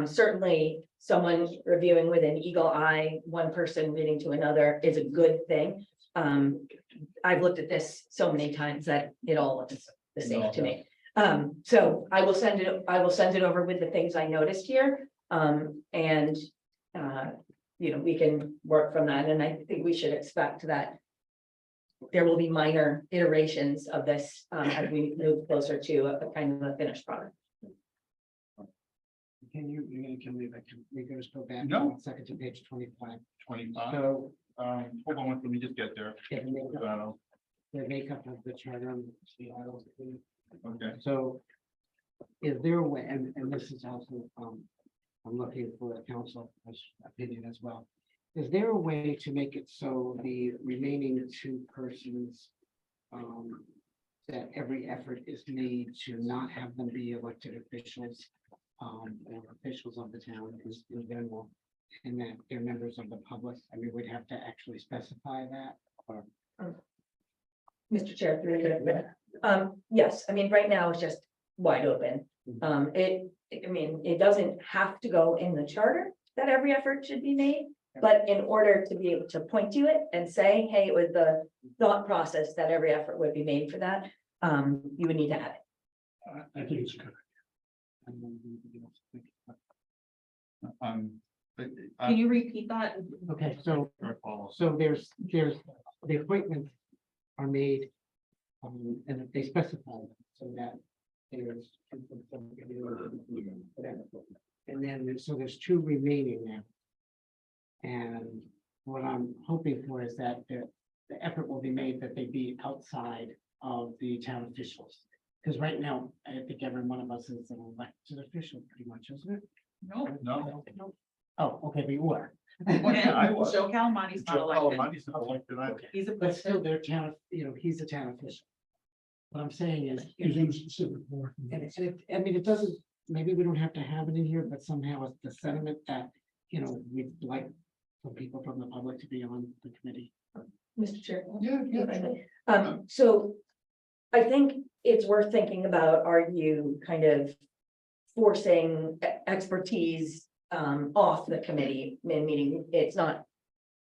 certainly someone reviewing with an eagle eye, one person reading to another is a good thing. I've looked at this so many times that it all looks the same to me. So I will send it over with the things I noticed here. And you know, we can work from that. And I think we should expect that there will be minor iterations of this as we move closer to a kind of a finished product. We can just go back No. 1 second to page 25. 25. So, Hold on, let me just get there. the makeup of the charter. Okay. So is there a way, and this is also, I'm looking for the council's opinion as well. Is there a way to make it so the remaining 2 persons, that every effort is made to not have them be elected officials, or officials of the town in general, and that they're members of the public? I mean, we'd have to actually specify that, or? Mr. Chair, through you. Yes, I mean, right now it's just wide open. It doesn't have to go in the charter that every effort should be made. But in order to be able to point to it and say, hey, it was the thought process that every effort would be made for that, you would need to have it. I think it's good. Can you repeat that? Okay, so there's, the appointments are made, and they specify them so that there's. And then, there's 2 remaining now. And what I'm hoping for is that the effort will be made that they be outside of the town officials. Because right now, I think every one of us is an elected official pretty much, isn't it? No. Oh, okay, but you were. I was. Joe Calamani's not elected. He's a. But still, they're town, he's a town official. What I'm saying is, He's in a specific board. and I mean, it doesn't, maybe we don't have to have it in here, but somehow it's the sentiment that, we'd like for people from the public to be on the committee. Mr. Chair. Yeah. So I think it's worth thinking about, are you kind of forcing expertise off the committee, meaning it's not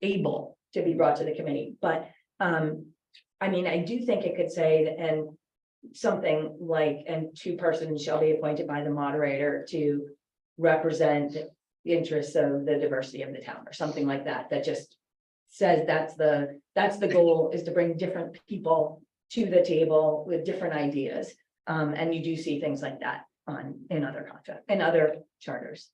able to be brought to the committee, but I mean, I do think it could say that, and something like, and 2 persons shall be appointed by the moderator to represent the interests of the diversity of the town, or something like that, that just says that's the goal, is to bring different people to the table with different ideas. And you do see things like that in other contracts, in other charters,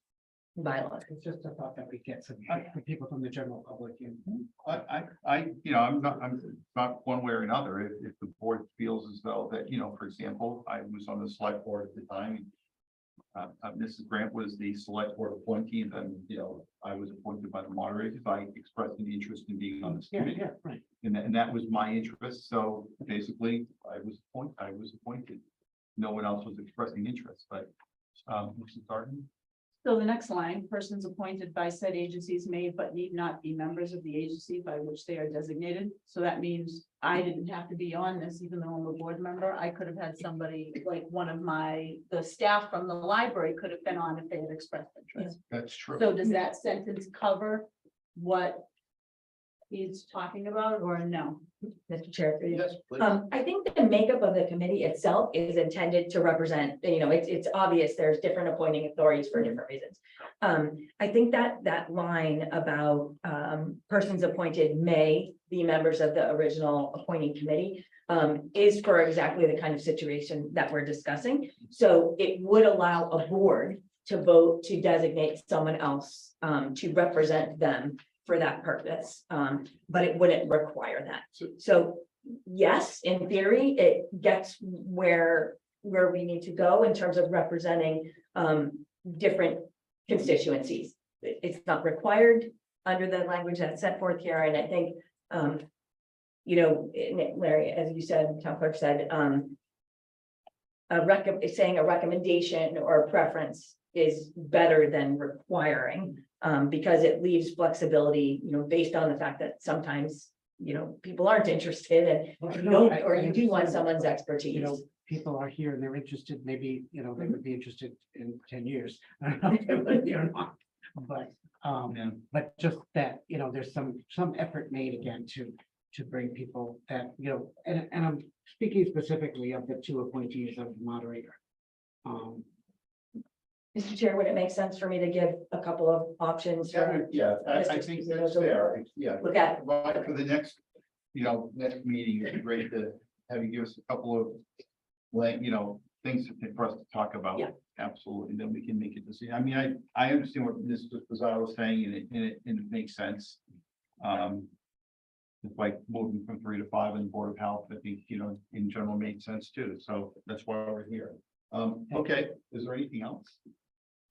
bylaws. It's just a thought that we get some people from the general public in. I'm not one way or another, if the board feels as though that, for example, I was on the select board at the time. Mrs. Grant was the select board appointee, and then, I was appointed by the moderator, if I expressed an interest in being on this committee. Right. And that was my interest, so basically, I was appointed. No one else was expressing interest, but, Mrs. Garden? So the next line, persons appointed by said agencies may but need not be members of the agency by which they are designated. So that means I didn't have to be on this, even though I'm a board member. I could have had somebody, like one of the staff from the library could have been on if they had expressed interest. That's true. So does that sentence cover what he's talking about, or no? Mr. Chair. Yes, please. I think the makeup of the committee itself is intended to represent, it's obvious there's different appointing authorities for different reasons. I think that line about persons appointed may be members of the original appointing committee is for exactly the kind of situation that we're discussing. So it would allow a board to vote to designate someone else to represent them for that purpose, but it wouldn't require that. So yes, in theory, it gets where we need to go in terms of representing different constituencies. It's not required under the language that's set forth here, and I think Larry, as you said, town clerk said, saying a recommendation or a preference is better than requiring, because it leaves flexibility, based on the fact that sometimes, people aren't interested and you don't, or you do want someone's expertise. People are here and they're interested, maybe, they would be interested in 10 years. I don't know if they would be or not, but, but just that, there's some effort made again to bring people that, and I'm speaking specifically of the two appointees of the moderator. Mr. Chair, would it make sense for me to give a couple of options? for Yeah, I Mr. think Esposito that's to fair, yeah. Look at, Right, for the next, next meeting, it'd be great to have you give us a couple of, things for us to talk about. Yeah. Absolutely, then we can make a decision. I mean, I understand what Mr. Pizarro was saying, and it makes sense. It's like moving from 3 to 5 in the Board of Health, I think, in general made sense too, so that's why we're here. Okay, is there anything else?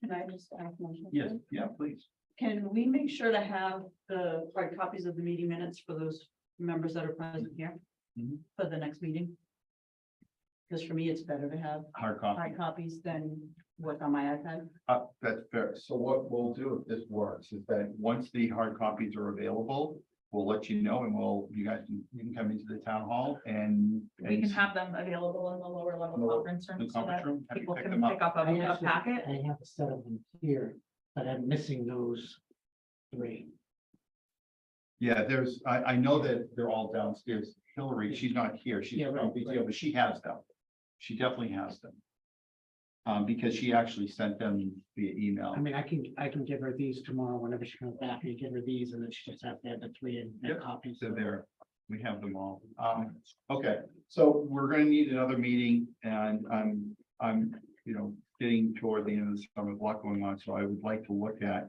Can I just ask one? Yes, yeah, please. Can we make sure to have the hard copies of the meeting minutes for those members that are present here Mhm. for the next meeting? Because for me, it's better to have Hard copy. hard copies than work on my iPad. That's fair. So what we'll do if this works is that once the hard copies are available, we'll let you know, and you can come into the town hall and. We can have them available in the lower level conference The room so conference that room, have you people pick can them up? pick up a packet. I have a set of them here, but I'm missing those 3. Yeah, I know that they're all downstairs. Hillary, she's not here. She's Yeah, right, from PTO, but she has them. She definitely has them. Because she actually sent them via email. I mean, I can give her these tomorrow whenever she comes back, and give her these, and then she just has to have the 3 and Yep, copies. So there, we have them all. Okay, so we're gonna need another meeting, and I'm getting toward the end of the summer, a lot going on, so I would like to look at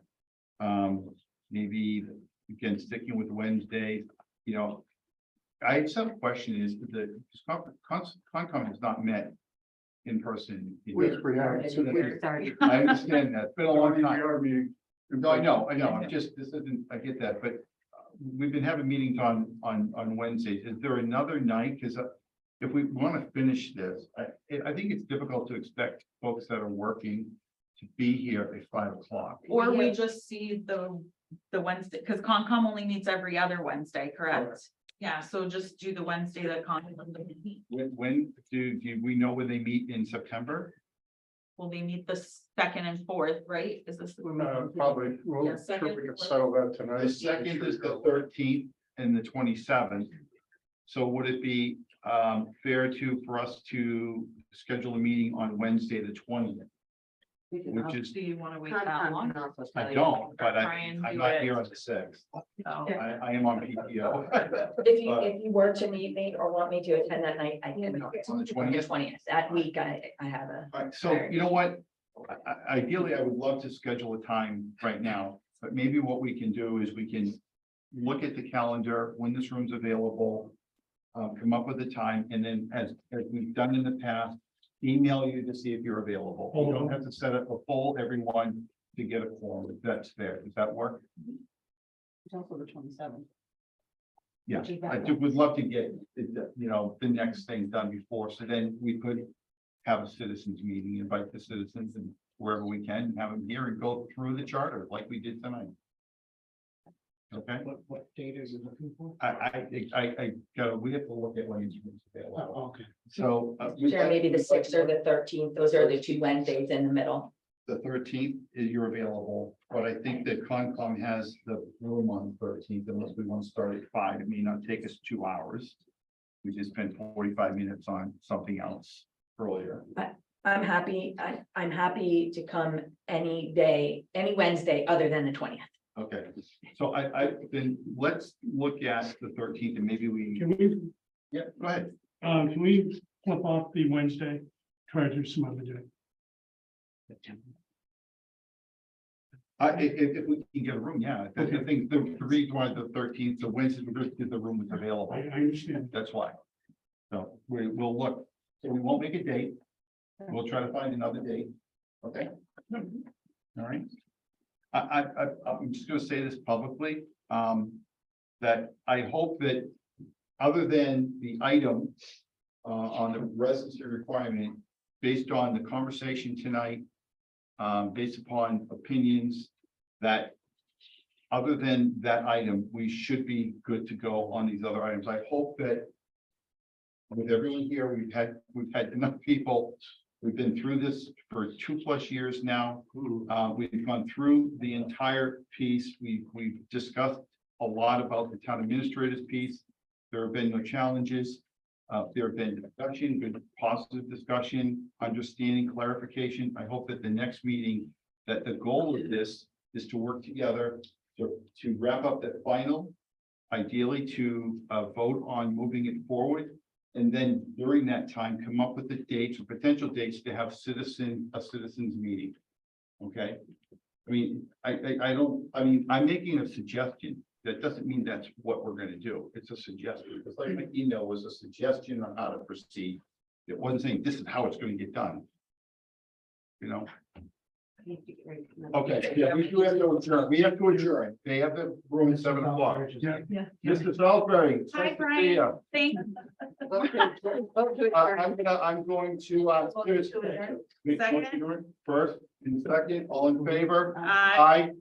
maybe, again, sticking with Wednesday, I just have a question is the Concom has not met in person. We have. Sorry. I understand that. It's been a long time. meeting. No, I know, I'm just, I get that, but we've been having meetings on Wednesdays. Is there another night? Because if we want to finish this, I think it's difficult to expect folks that are working to be here at 5 o'clock. Or we just see the Wednesday, because Concom only meets every other Wednesday, correct? Yeah, so just do the Wednesday that Concom doesn't meet. When do we know when they meet in September? Will they meet the 2nd and 4th, right? Is this? Probably, we'll, Yeah, sure second. we can settle that tonight. The 2nd is the 13th and the 27th. So would it be fair for us to schedule a meeting on Wednesday, the 20th? which is, Do you want to wait that long? I don't, but Try and I'm do not it. here on the sixth. Oh. I am on PTO. If you were to need me or want me to attend that night, I can. On the 20th? 20th, that week, I have a. All right, so you know what? Ideally, I would love to schedule a time right now, but maybe what we can do is we can look at the calendar, when this room's available, come up with a time, and then as we've done in the past, email you to see if you're available. You don't have to set up a poll, everyone to get a form, if that's fair. Does that work? It's also the 27th. Yeah, would love to get, the next thing done before, so then we could have a citizens meeting, invite the citizens and wherever we can, have them here and go through the charter like we did tonight. Okay, What date are you looking for? we have to look at when it's available. Oh, okay. So. Share maybe the 6th or the 13th, those are the two Wednesdays in the middle. The 13th is you're available, but I think that Concom has the room on the 13th, unless we want to start at 5. It may not take us 2 hours. We just spent 45 minutes on something else earlier. I'm happy to come any day, any Wednesday other than the 20th. Okay, so then let's look at the 13th and maybe we, Can we, yeah, go ahead. can we flip off the Wednesday, try to do some other day? If we can get a room, yeah, I think the reason why the 13th, the Wednesday, because the room was available, I understand. that's why. So we'll look, so we won't make a date. We'll try to find another date, okay? All right. I'm just gonna say this publicly, that I hope that other than the item on the residency requirement, based on the conversation tonight, based upon opinions, that other than that item, we should be good to go on these other items. I hope that with everyone here, we've had enough people. We've been through this for 2+ years now. We've gone through the entire piece. We've discussed a lot about the town administrator's piece. There have been no challenges. There have been discussion, good positive discussion, understanding, clarification. I hope that the next meeting, that the goal of this is to work together to wrap up that final, ideally to vote on moving it forward. And then during that time, come up with the dates or potential dates to have a citizens meeting. Okay? I mean, I'm making a suggestion. That doesn't mean that's what we're gonna do. It's a suggestion. It's like my email was a suggestion on how to proceed. It wasn't saying this is how it's gonna get done. You know? Okay, yeah, we do have to adjourn. We have to adjourn. They have the room at 7 o'clock. Yeah. Mr. Salisbury. it's Hi, nice to see Brian. you. Thank. I'm going to, Second. first and second, all in favor? Aye.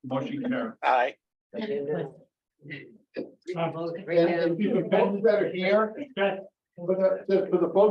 Motion carried. Aye. And people that are here, for the folks